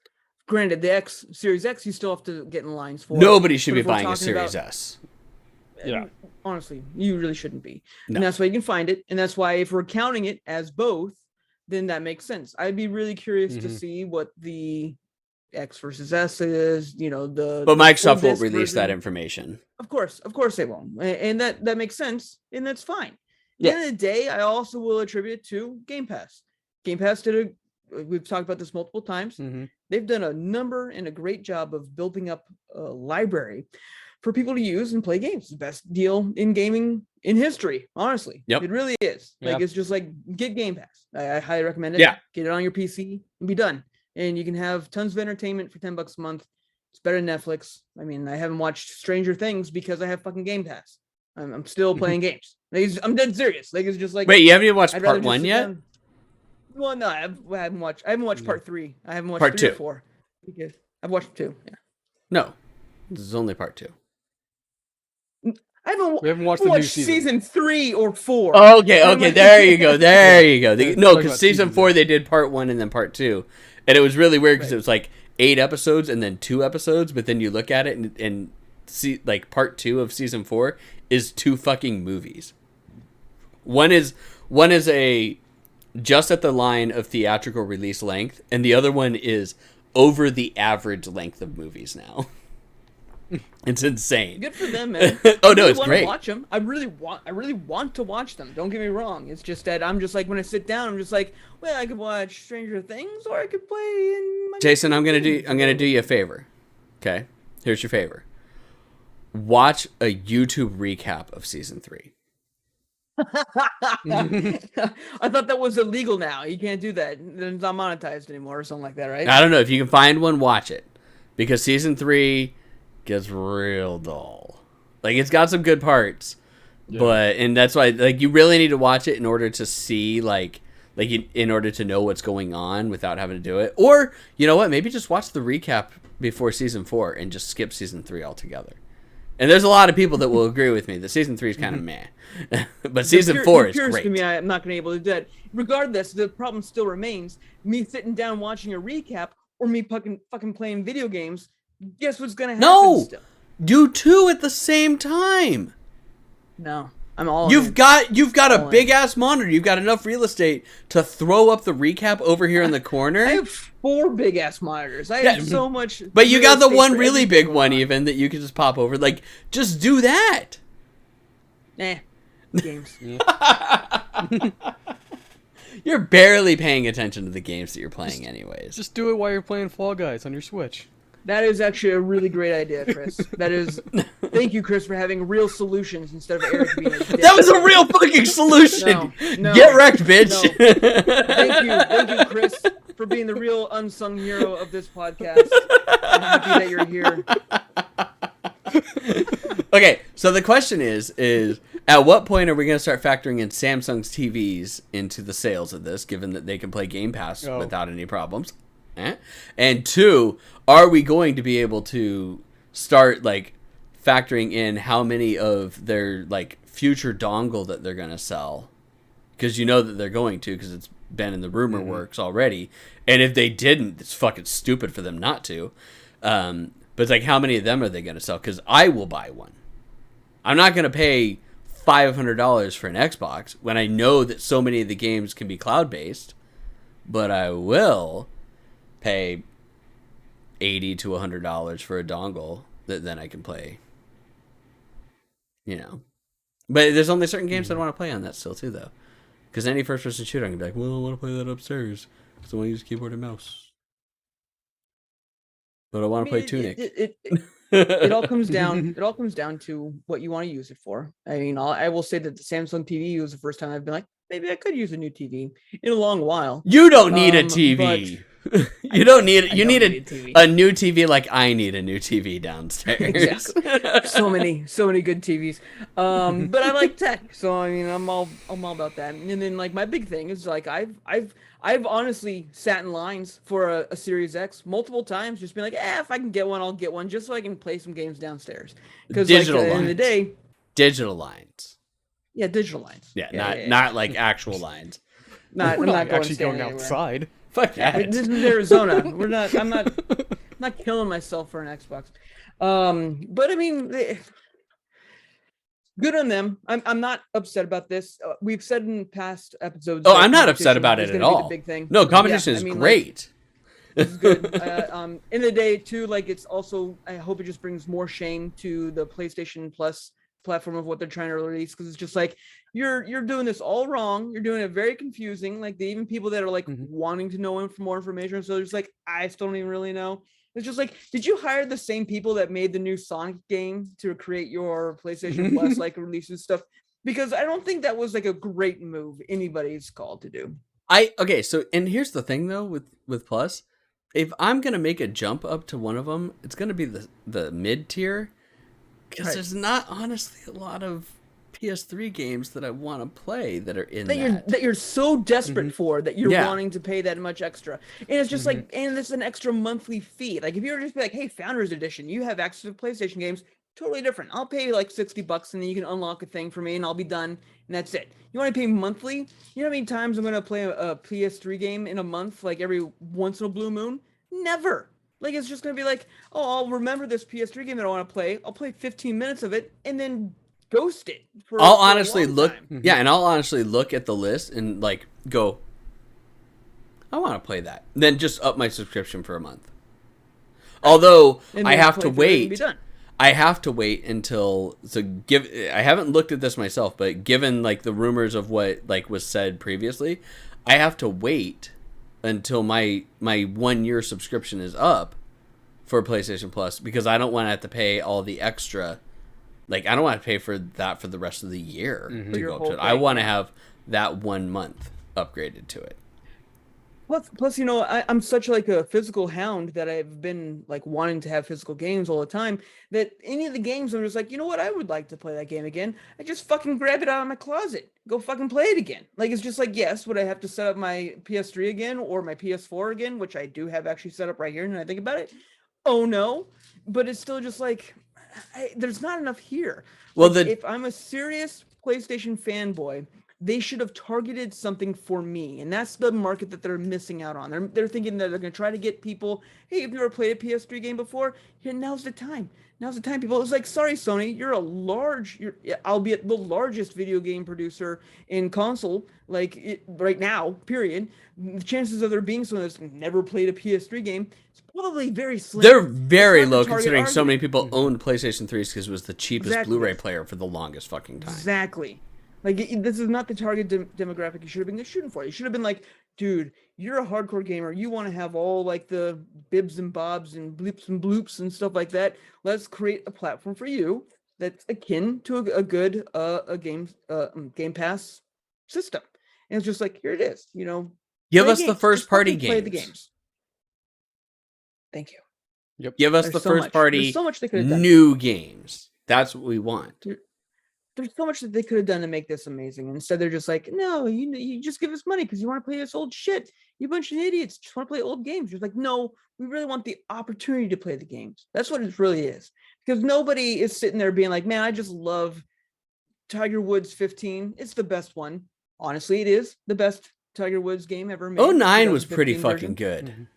Granted, the Series X you still have to get in lines for. Nobody should be buying a Series S. Yeah. Honestly, you really shouldn't be. No. And that's why you can find it. And that's why if we're counting it as both, then that makes sense. I'd be really curious to see what the X versus S is, But Microsoft won't release that information. Of course they won't. And that makes sense, and that's fine. At the end of the day, I also will attribute it to Game Pass. Game Pass we've talked about this multiple times. They've done a number and a great job of building up a library for people to use and play games. The best deal in gaming in history, honestly. It really is. Like, it's just like, get Game Pass. I highly recommend it. Yeah. Get it on your PC and be done. And you can have tons of entertainment for $10 a month. It's better than Netflix. I mean, I haven't watched Stranger Things because I have fucking Game Pass. I'm still playing games. Like, I'm dead serious. Like, it's just like, wait, you haven't even watched part 1 yet? Well, no, I haven't watched part 3. I haven't watched part 3 2. or 4. Because I've watched 2. Yeah. No, this is only part 2. We haven't watched the new season 3 or 4. Okay, there you go. No, because season 4 they did part 1 and then part 2, and it was really weird because it was like 8 episodes and then 2 episodes, but then you look at it and see, like, part 2 of season 4 is 2 fucking movies. One is One is a just at the line of theatrical release length, and the other one is over the average length of movies now. It's insane. Good for them, man. Oh no, it's great. Watch them. I really want to watch them. Don't get me wrong. It's just that I'm just like when I sit down, I'm just like, well, I could watch Stranger Things or I could play in my Jason, I'm gonna do you a favor. Okay, here's your favor. Watch a YouTube recap of season 3. I thought that was illegal now. You can't do that. It's not monetized anymore or something like that, right? I don't know if you can find one. Watch it, because season 3 gets real dull. Like, it's got some good parts, but and that's why like you really need to watch it in order to see in order to know what's going on without having to do it. Or you know what? Maybe just watch the recap before season 4 and just skip season 3 altogether. And there's a lot of people that will agree with me that season 3 is kind of meh, but season 4 is great. To me, I'm not going to be able to do that. Regardless, the problem still remains: me sitting down watching a recap or me fucking playing video games. Guess what's going to happen? No, still? Do 2 at the same time. No, I'm all. You've got a big ass monitor. You've got enough real estate to throw up the recap over here in the corner. I have 4 big ass monitors. I have so much. But you got the one really big one even that you can just pop over. Like, just do that. Games. You're barely paying attention to the games that you're playing anyways. Just do it while you're playing Fall Guys on your Switch. That is actually a really great idea, Chris. Thank you, Chris, for having real solutions instead of Eric being a dick. That was a real fucking solution. No, Get wrecked, bitch. No. Thank you, Chris, for being the real unsung hero of this podcast. I'm happy that you're here. Okay, so the question is at what point are we going to start factoring in Samsung's TVs into the sales of this, given that they can play Game Pass without any problems? And 2, are we going to be able to start like factoring in how many of their like future dongle that they're going to sell? Because you know that they're going to, because it's been in the rumor works already. And if they didn't, it's fucking stupid for them not to. But it's like, how many of them are they going to sell? Because I will buy one. I'm not going to pay $500 for an Xbox when I know that so many of the games can be cloud-based. But I will pay $80 to $100 for a dongle that then I can play. You know. But there's only certain games that I want to play on that still, too, though. Because any first-person shooter, I can be like, well, I want to play that upstairs. Because I want to use keyboard and mouse. But I want to play Tunic. It all comes down. It all comes down to what you want to use it for. I mean, I will say that the Samsung TV was the first time I've been like, maybe I could use a new TV in a long while. You don't need a TV. You don't need it. You need a new TV like I need a new TV downstairs. Exactly. So many good TVs. But I like tech, so I mean, I'm all about that. And then like my big thing is like I've honestly sat in lines for a Series X multiple times, just being like, if I can get one, I'll get one, just so I can play some games downstairs. Because like, at the end of the day, digital lines. Yeah, digital lines. Yeah, not like actual lines. I'm not actually going outside. Fuck that. This is Arizona. I'm not killing myself for an Xbox. But I mean, good on them. I'm not upset about this. We've said in past episodes. Oh, I'm not upset about it at all. Big thing. No, competition is great. This is good. In the day too, like it's also. I hope it just brings more shame to the PlayStation Plus platform of what they're trying to release, because it's just like you're doing this all wrong. You're doing it very confusing. Like even people that are like wanting to know more information, so they're just like, I still don't even really know. It's just like, did you hire the same people that made the new Sonic game to create your PlayStation Plus like releases stuff? Because I don't think that was like a great move anybody's called to do. Okay, so and here's the thing though with Plus, if I'm gonna make a jump up to one of them, it's gonna be the mid tier. Because there's not honestly a lot of PS3 games that I want to play that are in that you're so desperate for that you're wanting to pay that much extra. And it's just like, and it's an extra monthly fee. Like if you were just be like, hey, Founders Edition, you have access to PlayStation games, totally different. I'll pay like $60 and then you can unlock a thing for me and I'll be done and that's it. You want to pay monthly? You know how many times I'm going to play a PS3 game in a month, like every once in a blue moon? Never. Like, it's just going to be like, oh, I'll remember this PS3 game that I want to play. I'll play 15 minutes of it and then ghosted for I'll for a honestly long look, time. yeah, and I'll honestly look at the list and like go, I want to play that. Then just up my subscription for a month. Although And I then have to play through it and be wait. done. I have to wait until I haven't looked at this myself, but given like the rumors of what like was said previously, I have to wait until my 1 year subscription is up for PlayStation Plus because I don't want to have to pay all the extra. Like I don't want to pay for that for the rest of the year to your go up whole to it. I thing, want to have that 1 month upgraded to it. Plus, you know, I'm such like a physical hound that I've been like wanting to have physical games all the time. That any of the games I'm just like, you know what, I would like to play that game again. I just fucking grab it out of my closet, go fucking play it again. Like it's just like, yes, would I have to set up my PS3 again or my PS4 again, which I do have actually set up right here. And I think about it, oh no, but it's still just like, there's not enough here. Well, Like, if I'm a serious PlayStation fanboy, they should have targeted something for me, and that's the market that they're missing out on. They're thinking that they're going to try to get people. Hey, if you've never played a PS3 game before, here now's the time. Now's the time, people. It's like, sorry, Sony, you're albeit the largest video game producer in console, right now. Period. The chances of there being someone that's never played a PS3 game is probably very slim. They're very low the target considering so many argument. people owned PlayStation 3s because it was the cheapest Exactly. Blu-ray player for the longest fucking time. Exactly. Like, this is not the target demographic you should have been shooting for. You should have been like, dude, you're a hardcore gamer. You want to have all like the bibs and bobs and bleeps and bloops and stuff like that. Let's create a platform for you that's akin to a good Game Pass system. And it's just like, here it is. You know, Give play us the games. first Just party fucking play the games. games. Thank you. Yep. Give us There's the so first much. party There's so much they could have done. new games. That's what we want. There's so much that they could have done to make this amazing. Instead, they're just like, no, you just give us money because you want to play this old shit. You bunch of idiots just want to play old games. You're like, no, we really want the opportunity to play the games. That's what it really is. Because nobody is sitting there being like, man, I just love Tiger Woods 15. It's the best one. Honestly, it is the best Tiger Woods game ever made. 09 was pretty 2015 fucking version. good.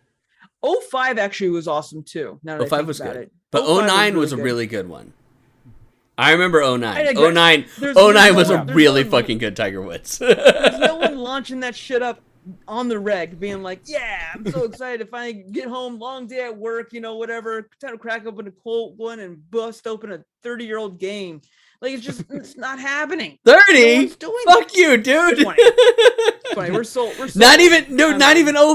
05 actually was awesome too. Now that I 05 think was about good. it. But 05 09 was a good. really good one. I remember 09. I digress. 09 There's 09 was no- a there's really no- fucking good Tiger Woods. There's no one launching that shit up on the reg, being like, yeah, I'm so excited to finally get home, long day at work, you know, whatever, time to crack open a cold one and bust open a 30-year-old game. Like, it's not happening. 30? No one's doing Fuck this. you, dude. 20. 20. We're sold. Not even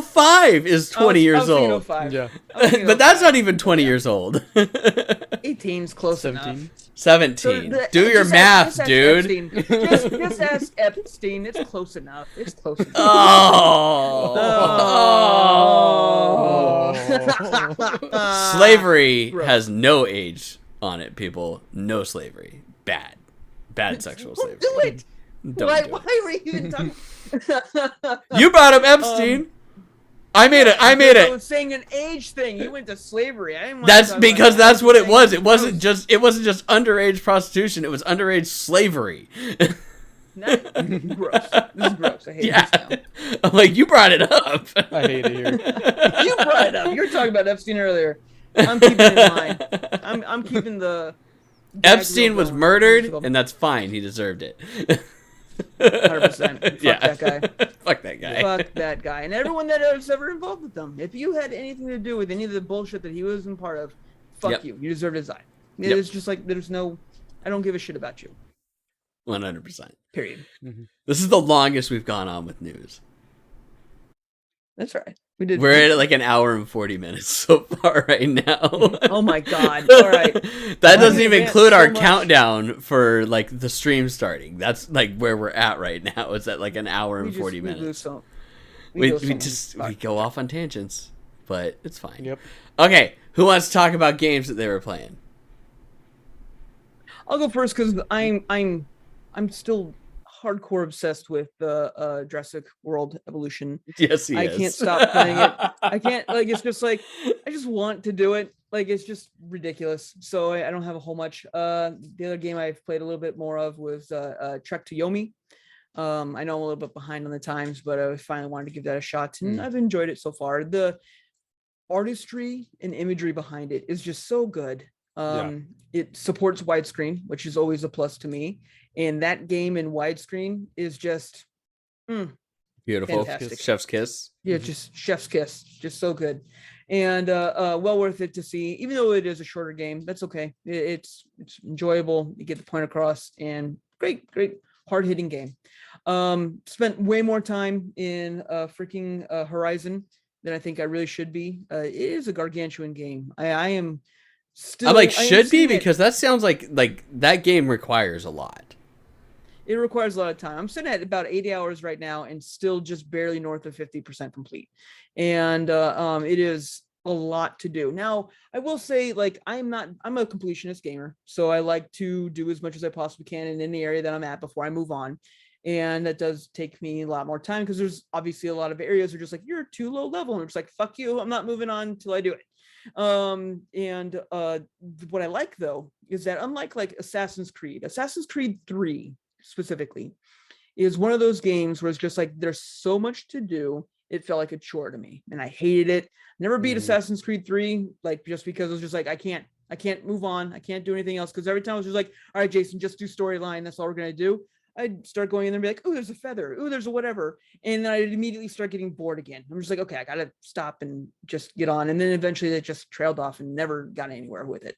05 is 20 years old. Yeah. But that's not even 20 years old. 18's close 17. enough. 17. So Do your math, just ask dude. Epstein. Just ask Epstein. It's close enough. It's close enough. Oh. Slavery Gross. has no age on it, people. No slavery. Bad sexual slavery. Do it. Don't Why do it. were you even talking? You brought up Epstein. I made I it. was saying an age thing. You went to slavery. I didn't want That's to talk because about that's what it was. saying It wasn't gross. just underage prostitution. It was underage slavery. Gross. This is gross. I hate Yeah. this now. I'm like, you brought it up. I hate it here. You brought it up. You were talking about Epstein earlier. I'm keeping it in mind. I'm keeping the gag Epstein reel was going. murdered, and that's fine. He deserved it. 100%. Fuck Yeah. that guy. Fuck that guy. Fuck that guy and everyone that was ever involved with them. If you had anything to do with any of the bullshit that he was a part of, fuck Yep. you. You deserve to die. Yep. It's just like I don't give a shit about you. 100%. Period. This is the longest we've gone on with news. That's right. We did. We're at like an hour and 40 minutes so far right now. Oh my god. All right. That doesn't even advanced include our so much. countdown for like the stream starting. That's like where we're at right now. It's at like an hour and 40 minutes. We go off on tangents, but it's fine. Yep. Okay, who wants to talk about games that they were playing? I'll go first because I'm still hardcore obsessed with Jurassic World Evolution. Yes, he I is. can't stop playing it. I can't, like, it's just like, I just want to do it. Like, it's just ridiculous. So I don't have a whole much. The other game I've played a little bit more of was Trek to Yomi. I know I'm a little bit behind on the times, but I finally wanted to give that a shot, and I've enjoyed it so far. The artistry and imagery behind it is just so good. Yeah. It supports widescreen, which is always a plus to me. And that game in widescreen is just Beautiful. Chef's fantastic. kiss. Chef's kiss. Yeah, just chef's kiss, just so good, and well worth it to see. Even though it is a shorter game, that's okay. It's enjoyable. You get the point across, and great, hard hitting game. Spent way more time in freaking Horizon than I think I really should be. It is a gargantuan game. I am still. I'm like, I am should be, sitting at- because that sounds like that game requires a lot. It requires a lot of time. I'm sitting at about 80 hours right now and still just barely north of 50% complete. And it is a lot to do. Now, I will say, like, I'm a completionist gamer. So I like to do as much as I possibly can in any area that I'm at before I move on. And that does take me a lot more time because there's obviously a lot of areas that are just like, you're too low level. And it's like, fuck you. I'm not moving on until I do it. What I like, though, is that unlike like Assassin's Creed 3 specifically is one of those games where it's just like there's so much to do, it felt like a chore to me and I hated it. Never beat Assassin's Creed 3, like just because it was just like I can't move on, I can't do anything else, because every time I was just like, all right, Jason, just do storyline, that's all we're gonna do. I'd start going in there and be like, oh, there's a feather, oh, there's a whatever, and then I'd immediately start getting bored again. I'm just like, okay, I gotta stop and just get on, and then eventually it just trailed off and never got anywhere with it.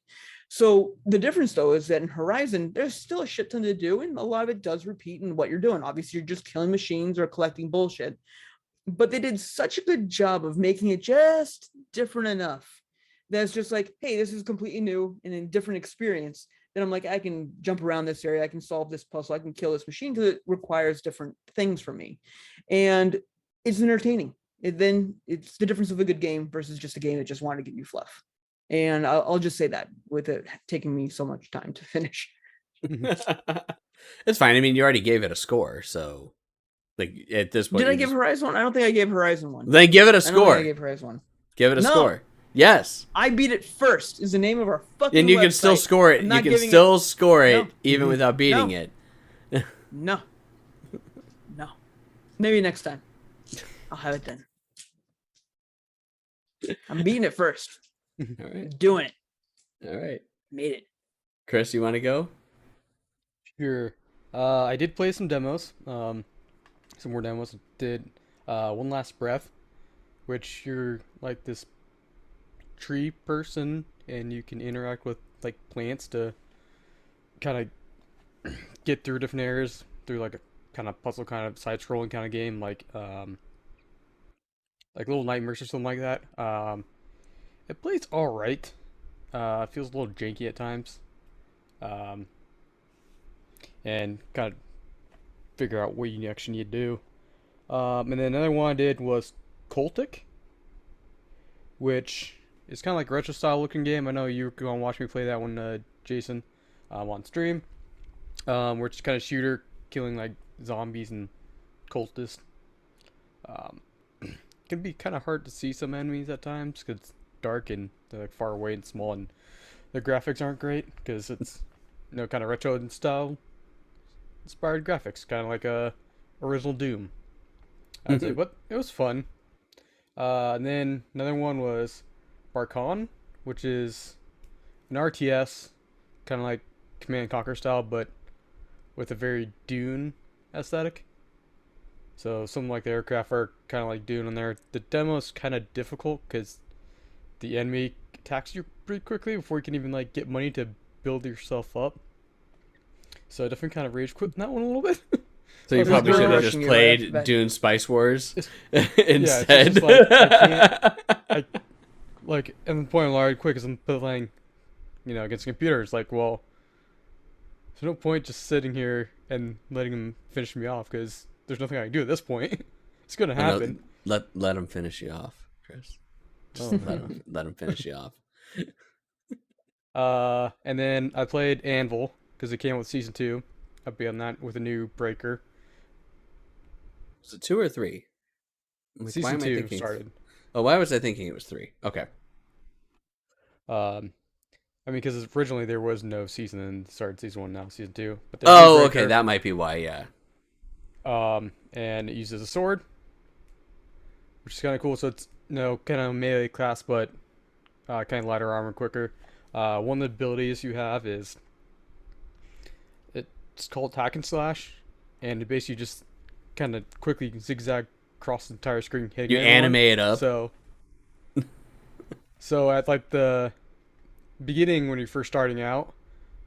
So the difference, though, is that in Horizon, there's still a shit ton to do, and a lot of it does repeat in what you're doing. Obviously, you're just killing machines or collecting bullshit, but they did such a good job of making it just different enough that it's just like, hey, this is completely new and a different experience. Then I'm like, I can jump around this area, I can solve this puzzle, I can kill this machine, because it requires different things from me, and it's entertaining. It's the difference of a good game versus just a game that just wanted to give you fluff. And I'll just say that, with it taking me so much time to finish. It's fine. I mean, you already gave it a score, so like at this point, Did I give Horizon 1? I don't think I gave Horizon 1. Then give it a I don't think score. I gave Horizon 1. Give it a No. score. Yes. I beat it first is the name of our fucking And you can still website. score it. I'm You not can giving still score it No. even without beating No. it. No. No. Maybe next time. I'll have it then. I'm beating it first. All right. Doing it. All right. Made it. Chris, you want to go? Sure. I did play some demos. Some more demos. Did One Last Breath, which you're like this tree person, and you can interact with like plants to kind of get through different areas through like a kind of puzzle, kind of side-scrolling kind of game, like Little Nightmares or something like that. It plays all right. It feels a little janky at times. And kind of figure out what you actually need to do. And then another one I did was Cultic, which is kind of like a retro style looking game. I know you were going to watch me play that one, Jason, on stream. Where it's kind of shooter, killing like zombies and cultists. It can be kind of hard to see some enemies at times because it's dark and they're like far away and small, and the graphics aren't great because it's kind of retro and style inspired graphics, kind of like a original Doom, I'd say. But it was fun. And then another one was Barcon, which is an RTS, kind of like Command and Conquer style, but with a very Dune aesthetic. So something like the aircraft are kind of like Dune in there. The demo is kind of difficult because the enemy attacks you pretty quickly before you can even like get money to build yourself up. So I definitely kind of rage quit that one a little bit. So you There's probably no should have rushing just you played right back. Dune Spice Wars Yeah, instead. it's just like, and the point I'm already quick is I'm playing, against computers. Like, well, there's no point just sitting here and letting them finish me off because there's nothing I can do at this point. It's gonna happen. Let him finish you off, Chris. Just let him finish you off. And then I played Anvil because it came with season 2. I'll be on that with a new breaker. Was it 2 or 3? Like, why Season am I 2 thinking? started. Oh, why was I thinking it was 3? Okay. I mean, because originally there was no season and started season 1, now season 2. But the Oh, new okay, breaker, that might be why. Yeah. and it uses a sword, which is kind of cool. So it's kind of melee class, but kind of lighter armor, quicker. One of the abilities you have is it's called Hack and Slash, and it basically just kind of quickly zigzag across the entire screen, hitting You everyone. animate it up. So at like the beginning when you're first starting out,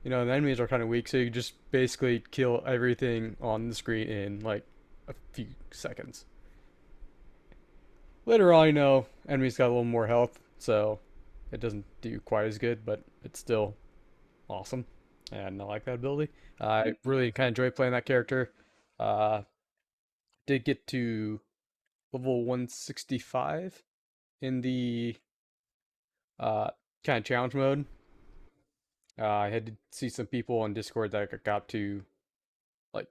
the enemies are kind of weak, so you just basically kill everything on the screen in like a few seconds. Later on, enemies got a little more health, so it doesn't do quite as good, but it's still awesome, and I like that ability. I really kind of enjoy playing that character. Uh, did get to level 165 in the kind of challenge mode. I had to see some people on Discord that got to like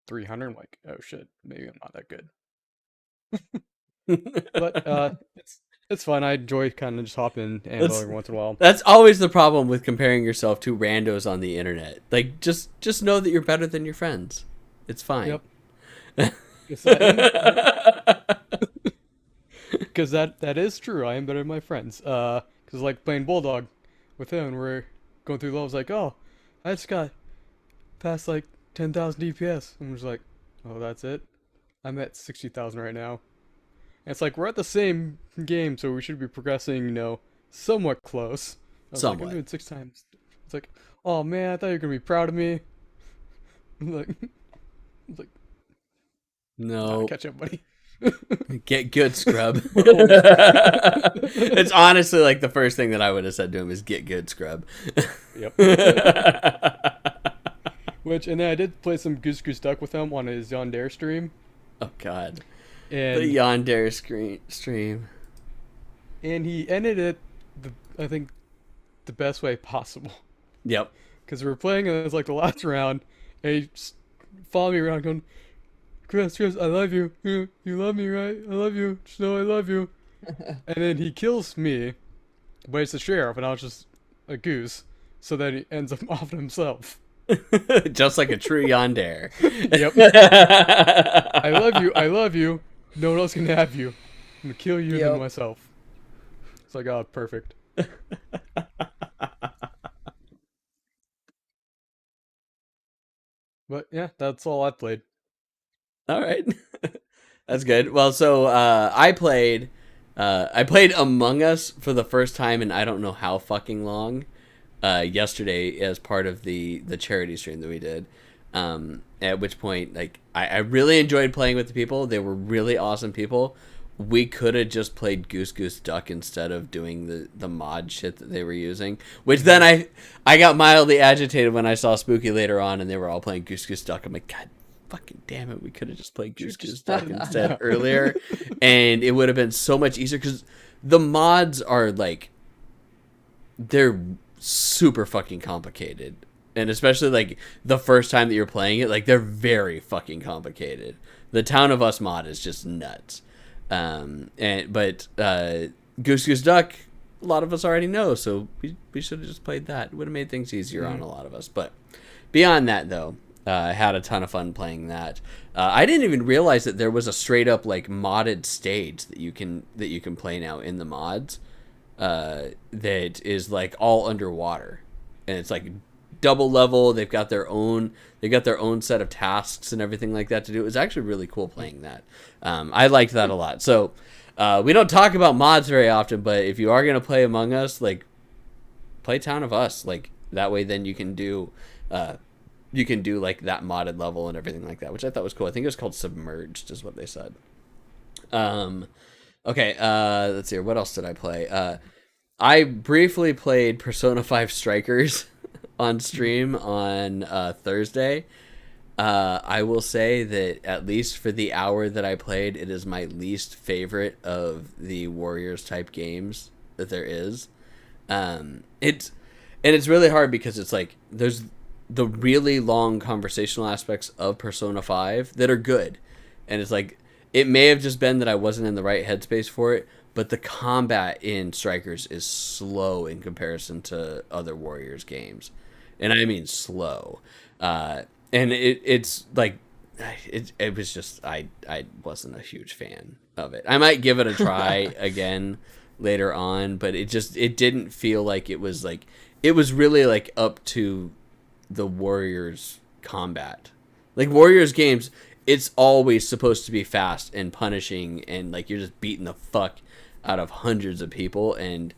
300. I'm like, oh shit, maybe I'm not that good. But it's fun. I enjoy kind of just hopping Anvil every once in a while. That's always the problem with comparing yourself to randos on the internet. Like, just know that you're better than your friends. It's fine. Yep. Because that is true. I am better than my friends. Because like playing Bulldog with him, we're going through levels like, oh, I just got past like 10,000 DPS. I'm just like, oh, that's it. I'm at 60,000 right now. And it's like we're at the same game, so we should be progressing, somewhat close. I was like, I'm doing 6 times. It's like, oh man, I thought you were gonna be proud of me. I'm like, no, nah, catch up, buddy. Get good, scrub. It's honestly like the first thing that I would have said to him is get good, scrub. Yep. And then I did play some Goose Goose Duck with him on his Yandere stream. Oh god. And the Yandere stream. And he ended it, I think, the best way possible. Yep. Because we were playing, and it was like the last round, and he just followed me around going, Chris, I love you. You love me, right? I love you. Just know I love you. And then he kills me, but it's the sheriff, and I was just a goose, so that he ends up off himself. Just like a true Yandere. Yep. I love you. No one else can have you. I'm gonna kill you and then myself. It's like, oh, perfect. But yeah, that's all I played. All right. That's good. Well, so I played Among Us for the first time in I don't know how fucking long. Yesterday as part of the charity stream that we did. At which point, like, I really enjoyed playing with the people. They were really awesome people. We could have just played Goose Goose Duck instead of doing the mod shit that they were using. Which then I got mildly agitated when I saw Spooky later on and they were all playing Goose Goose Duck. I'm like, God fucking damn it, we could have just played Goose Goose Duck instead earlier. And it would have been so much easier because the mods are like, they're super fucking complicated. And especially like the first time that you're playing it, like they're very fucking complicated. The Town of Us mod is just nuts. But Goose Goose Duck, a lot of us already know, so we should have just played that. It would have made things easier on a lot of us. But beyond that, though, I had a ton of fun playing that. I didn't even realize that there was a straight up like modded stage that you can play now in the mods. That is like all underwater, and it's like double level. They've got their own set of tasks and everything like that to do. It was actually really cool playing that. I liked that a lot. So we don't talk about mods very often, but if you are gonna play Among Us, like, play Town of Us. Like, that way then you can do like that modded level and everything like that, which I thought was cool. I think it was called Submerged is what they said. Okay, let's see here. What else did I play? I briefly played Persona 5 Strikers on stream on Thursday. I will say that at least for the hour that I played, it is my least favorite of the Warriors type games that there is. It's really hard because it's like there's the really long conversational aspects of Persona 5 that are good. And it's like, it may have just been that I wasn't in the right headspace for it, but the combat in Strikers is slow in comparison to other Warriors games. And I mean slow. And it's like, it was just, I wasn't a huge fan of it. I might give it a try again later on, but it didn't feel like it was like it was really like up to the Warriors combat. Like Warriors games, it's always supposed to be fast and punishing, and like you're just beating the fuck out of hundreds of people, and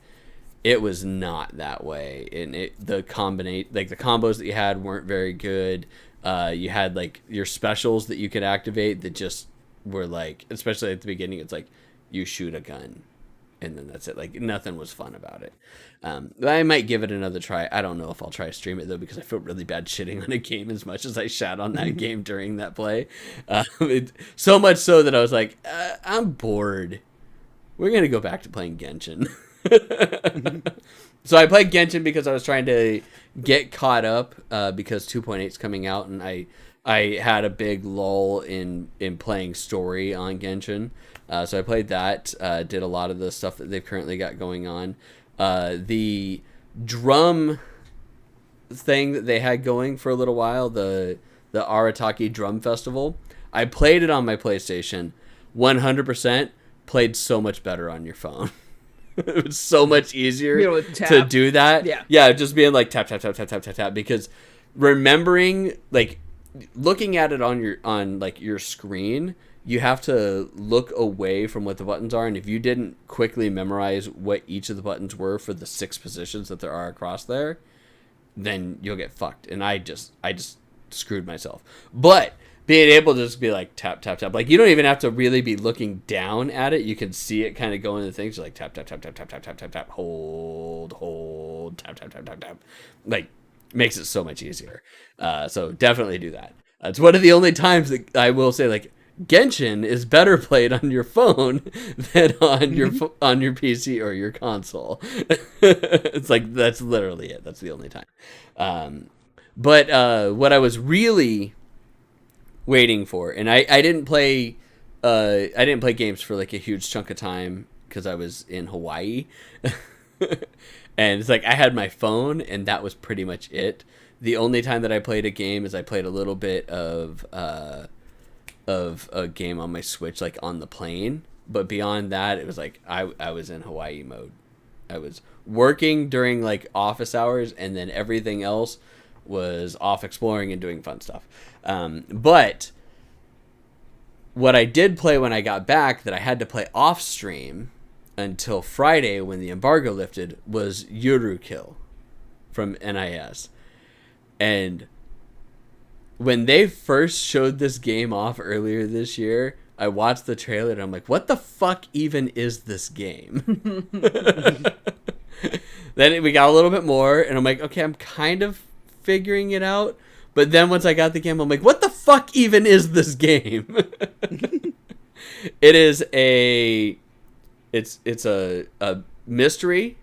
it was not that way. And the combos that you had weren't very good. You had like your specials that you could activate that just were like, especially at the beginning, it's like you shoot a gun and then that's it. Like nothing was fun about it. I might give it another try. I don't know if I'll try to stream it though, because I feel really bad shitting on a game as much as I shat on that game during that play. So much so that I was like, I'm bored. We're going to go back to playing Genshin. So I played Genshin because I was trying to get caught up because 2.8 is coming out, and I had a big lull in playing story on Genshin. So I played that, did a lot of the stuff that they've currently got going on. The drum thing that they had going for a little while, the Arataki Drum Festival, I played it on my PlayStation. 100% played so much better on your phone. It was so much easier to do that. Yeah, just being like tap tap tap tap tap tap tap, because remembering, like, looking at it on your screen, you have to look away from what the buttons are, and if you didn't quickly memorize what each of the buttons were for the 6 positions that there are across there, then you'll get fucked. And I just screwed myself. But being able to just be like tap tap tap, like you don't even have to really be looking down at it. You can see it kind of go into things. You're like tap tap tap tap tap tap tap tap tap, hold tap tap tap tap tap, like makes it so much easier. So definitely do that. It's one of the only times that I will say like Genshin is better played on your phone than on your PC or your console. It's like that's literally it. That's the only time. But what I was really waiting for, and I didn't play games for like a huge chunk of time because I was in Hawaii. And it's like I had my phone and that was pretty much it. The only time that I played a game is I played a little bit of a game on my Switch, like on the plane. But beyond that, it was like I was in Hawaii mode. I was working during like office hours, and then everything else was off exploring and doing fun stuff. But what I did play when I got back that I had to play off stream until Friday when the embargo lifted was Yurukill from NIS. And when they first showed this game off earlier this year, I watched the trailer and I'm like, what the fuck even is this game? Then we got a little bit more and I'm like, okay, I'm kind of figuring it out. But then once I got the game, I'm like, what the fuck even is this game? It is it's a mystery.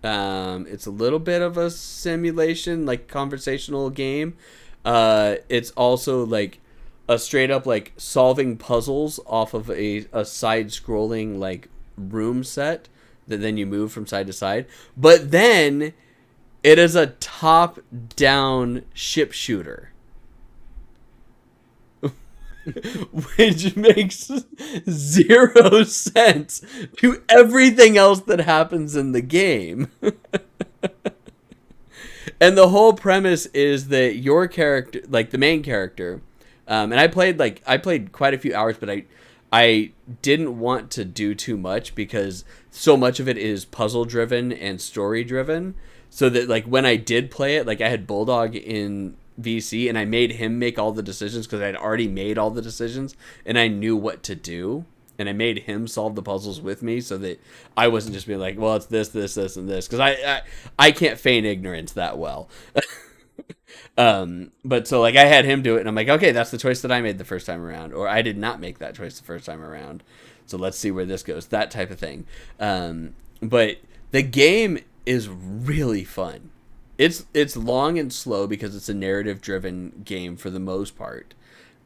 It's a little bit of a simulation, like conversational game. It's also like a straight up like solving puzzles off of a side scrolling like room set that then you move from side to side. But then it is a top down ship shooter. Which makes 0 sense to everything else that happens in the game. And the whole premise is that your character, like the main character, and I played quite a few hours, but I didn't want to do too much because so much of it is puzzle driven and story driven. So that like when I did play it, like I had Bulldog in VC and I made him make all the decisions because I'd already made all the decisions and I knew what to do, and I made him solve the puzzles with me so that I wasn't just being like, well, it's this and this, because I can't feign ignorance that well. But so like I had him do it and I'm like, okay, that's the choice that I made the first time around, or I did not make that choice the first time around, so let's see where this goes, that type of thing. But the game is really fun. It's long and slow because it's a narrative-driven game for the most part.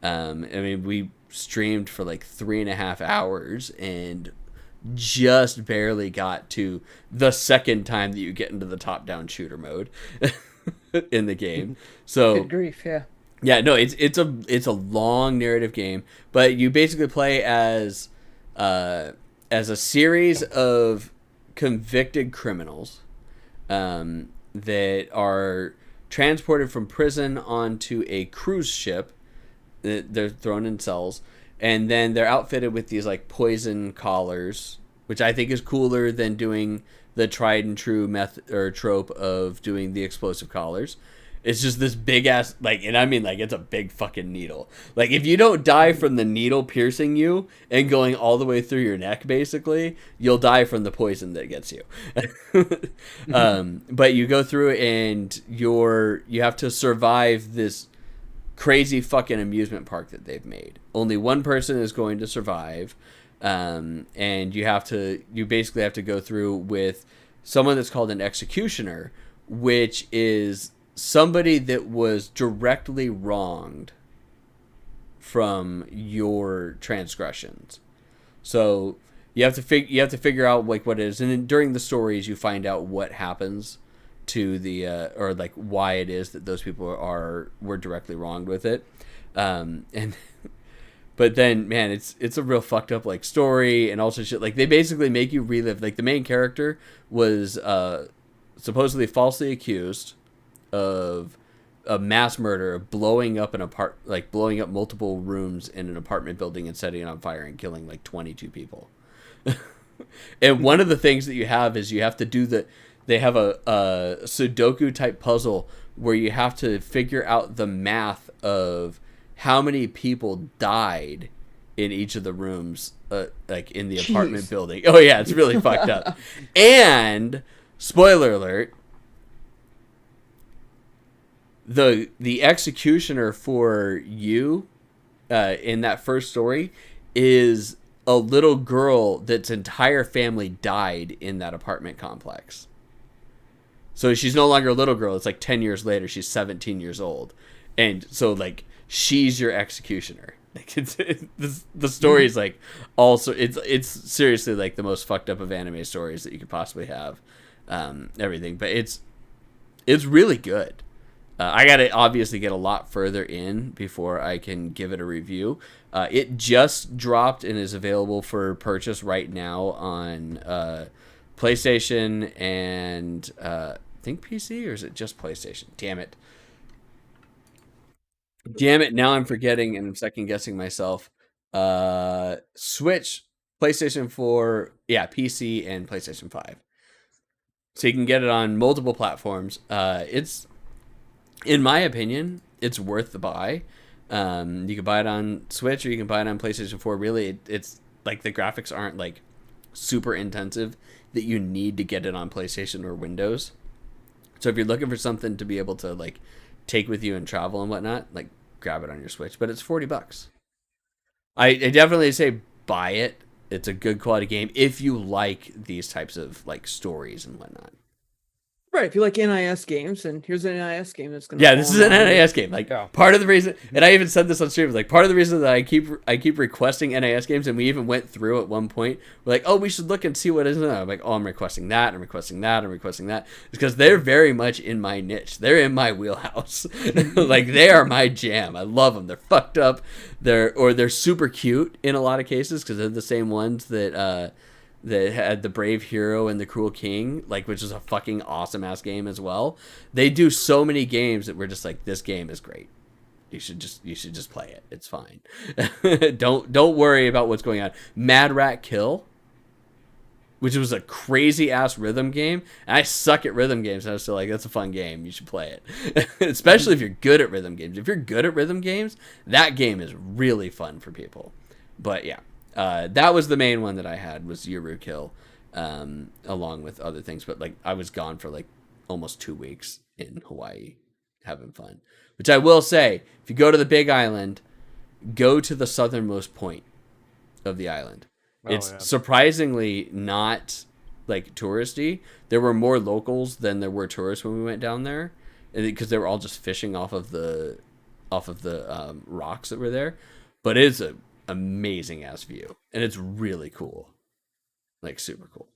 I mean, we streamed for like 3.5 hours and just barely got to the second time that you get into the top-down shooter mode in the game. So good grief, yeah. Yeah, no, it's a long narrative game, but you basically play as a series of convicted criminals. that are transported from prison onto a cruise ship. They're thrown in cells, and then they're outfitted with these like poison collars, which I think is cooler than doing the tried and true method or trope of doing the explosive collars. It's just this big ass, like, and I mean, like, it's a big fucking needle. Like, if you don't die from the needle piercing you and going all the way through your neck, basically, you'll die from the poison that gets you. But you go through and you have to survive this crazy fucking amusement park that they've made. Only one person is going to survive, and you basically have to go through with someone that's called an executioner, which is somebody that was directly wronged from your transgressions. So you have to figure out like what it is, and then during the stories you find out what happens to the or like why it is that those people were directly wronged with it. And but then, man, it's a real fucked up like story and also shit. Like they basically make you relive. Like the main character was supposedly falsely accused of a mass murder, of blowing up blowing up multiple rooms in an apartment building and setting it on fire and killing like 22 people. And one of the things that you have is you have to do they have a Sudoku type puzzle where you have to figure out the math of how many people died in each of the rooms, like in the apartment building. Oh yeah, it's really fucked up. And spoiler alert, the executioner for you in that first story is a little girl that's entire family died in that apartment complex. So she's no longer a little girl. It's like 10 years later. She's 17 years old. And so like she's your executioner. Like the story is like also it's seriously like the most fucked up of anime stories that you could possibly have. Everything, but it's really good. I got to obviously get a lot further in before I can give it a review. It just dropped and is available for purchase right now on PlayStation and I think PC, or is it just PlayStation? Damn it. Now I'm forgetting and I'm second guessing myself. Switch, PlayStation 4, yeah, PC and PlayStation 5. So you can get it on multiple platforms. It's, in my opinion, it's worth the buy. You can buy it on Switch or you can buy it on PlayStation 4. Really, it's like the graphics aren't like super intensive that you need to get it on PlayStation or Windows. So if you're looking for something to be able to like take with you and travel and whatnot, like grab it on your Switch. But it's $40. I definitely say buy it. It's a good quality game if you like these types of like stories and whatnot. Right, if you like NIS games, and here's an NIS game that's gonna. Yeah, this is an NIS game. Like part of the reason, and I even said this on stream, like part of the reason that I keep requesting NIS games, and we even went through at one point. We're like, oh, we should look and see what is in there. I'm like, oh, I'm requesting that. I'm requesting that. I'm requesting that. It's because they're very much in my niche. They're in my wheelhouse. Like they are my jam. I love them. They're fucked up. They're super cute in a lot of cases because they're the same ones that had the Brave Hero and the Cruel King, like, which is a fucking awesome ass game as well. They do so many games that we're just like, this game is great. You should just play it. It's fine. Don't worry about what's going on. Mad Rat Kill, which was a crazy ass rhythm game. And I suck at rhythm games. And I was still like, that's a fun game. You should play it. Especially if you're good at rhythm games. If you're good at rhythm games, that game is really fun for people. But yeah. That was the main one that I had, was Yuru Kill, along with other things. But like I was gone for like almost 2 weeks in Hawaii having fun. Which I will say, if you go to the Big Island, go to the southernmost point of the island. It's surprisingly not like touristy. There were more locals than there were tourists when we went down there, because they were all just fishing off of the rocks that were there. But it is a amazing ass view, and it's really cool, like super cool.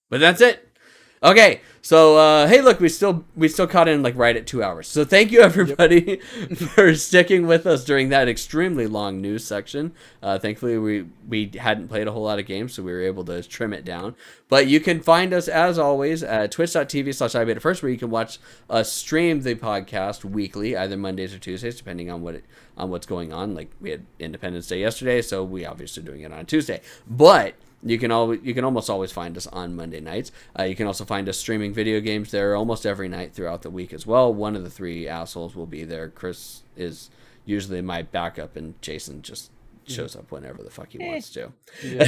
But that's it. Okay, so hey, look, we still caught in like right at 2 hours. So thank you everybody for sticking with us during that extremely long news section. Thankfully, we hadn't played a whole lot of games, so we were able to trim it down. But you can find us as always at twitch.tv/IBIF1st, where you can watch us stream the podcast weekly, either Mondays or Tuesdays, depending on what's going on. Like we had Independence Day yesterday, so we obviously doing it on a Tuesday, but you can almost always find us on Monday nights. You can also find us streaming video games there almost every night throughout the week as well. One of the three assholes will be there. Chris is usually my backup, and Jason just shows up whenever the fuck he wants to. Yeah.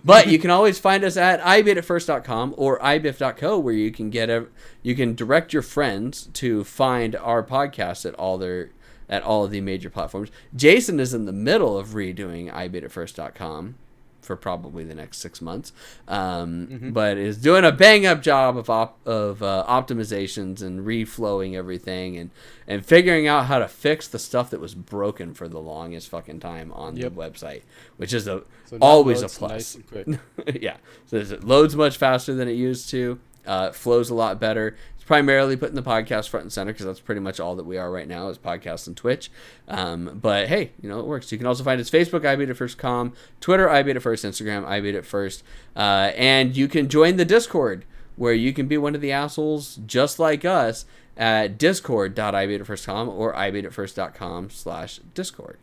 But you can always find us at ibiditfirst.com or ibif.co, where you can direct your friends to find our podcast at all of the major platforms. Jason is in the middle of redoing ibiditfirst.com for probably the next 6 months, but is doing a bang-up job of optimizations and reflowing everything and figuring out how to fix the stuff that was broken for the longest fucking time on the website, which is always a plus. Nice and quick. Yeah, so it loads much faster than it used to. Flows a lot better. It's primarily putting the podcast front and center because that's pretty much all that we are right now is podcasts and Twitch. But hey, it works. You can also find us Facebook, IBITFirst.com, Twitter, IBITFirst, Instagram, IBITFirst, and you can join the Discord where you can be one of the assholes just like us at discord.ibitfirst.com or ibitfirst.com/discord.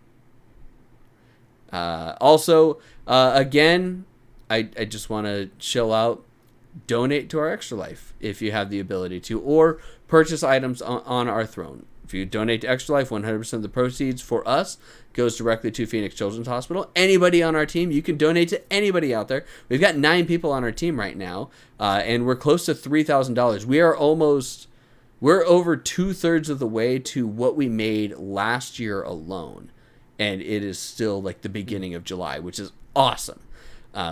Also, again, I just want to chill out. Donate to our Extra Life if you have the ability to, or purchase items on our throne. If you donate to Extra Life, 100% of the proceeds for us goes directly to Phoenix Children's Hospital. Anybody on our team, you can donate to anybody out there. We've got 9 people on our team right now, and we're close to $3,000. We're over 2/3 of the way to what we made last year alone, and it is still like the beginning of July, which is awesome.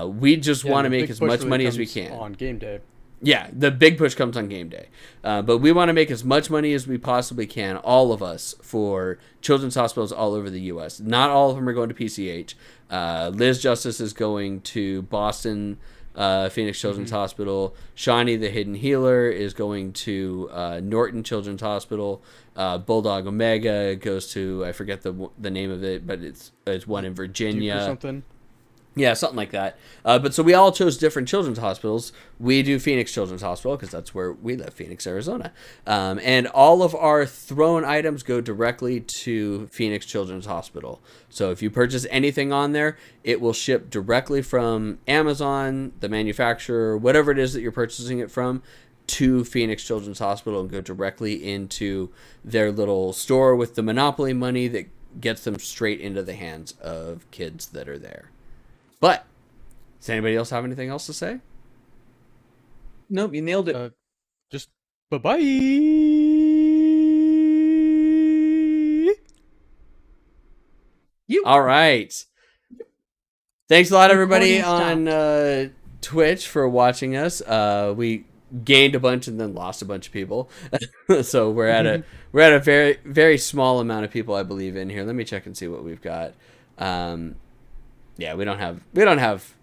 We just want to make as much money as we can on game day. Yeah, the big push comes on game day. But we want to make as much money as we possibly can, all of us, for children's hospitals all over the U.S. Not all of them are going to PCH. Liz Justice is going to Boston Phoenix Children's Hospital. Shawnee the Hidden Healer is going to Norton Children's Hospital. Bulldog Omega goes to, I forget the name of it, but it's one in Virginia. Duke or something. Yeah, something like that. But so we all chose different children's hospitals. We do Phoenix Children's Hospital because that's where we live, Phoenix, Arizona. And all of our thrown items go directly to Phoenix Children's Hospital. So if you purchase anything on there, it will ship directly from Amazon, the manufacturer, whatever it is that you're purchasing it from, to Phoenix Children's Hospital and go directly into their little store with the monopoly money that gets them straight into the hands of kids that are there. But does anybody else have anything else to say? Nope, you nailed it. Just bye-bye. All right. Thanks a lot, everybody on Twitch for watching us. We gained a bunch and then lost a bunch of people, so we're at a very, very small amount of people, I believe, in here. Let me check and see what we've got. Yeah, we don't have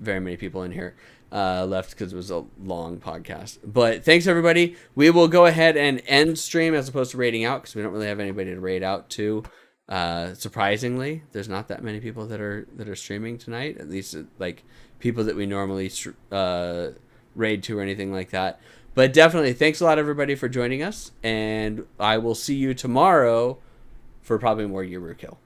very many people in here left because it was a long podcast. But thanks, everybody. We will go ahead and end stream as opposed to raiding out because we don't really have anybody to raid out to. Surprisingly, there's not that many people that are streaming tonight. At least like people that we normally raid to or anything like that. But definitely, thanks a lot, everybody, for joining us, and I will see you tomorrow for probably more Year Kill.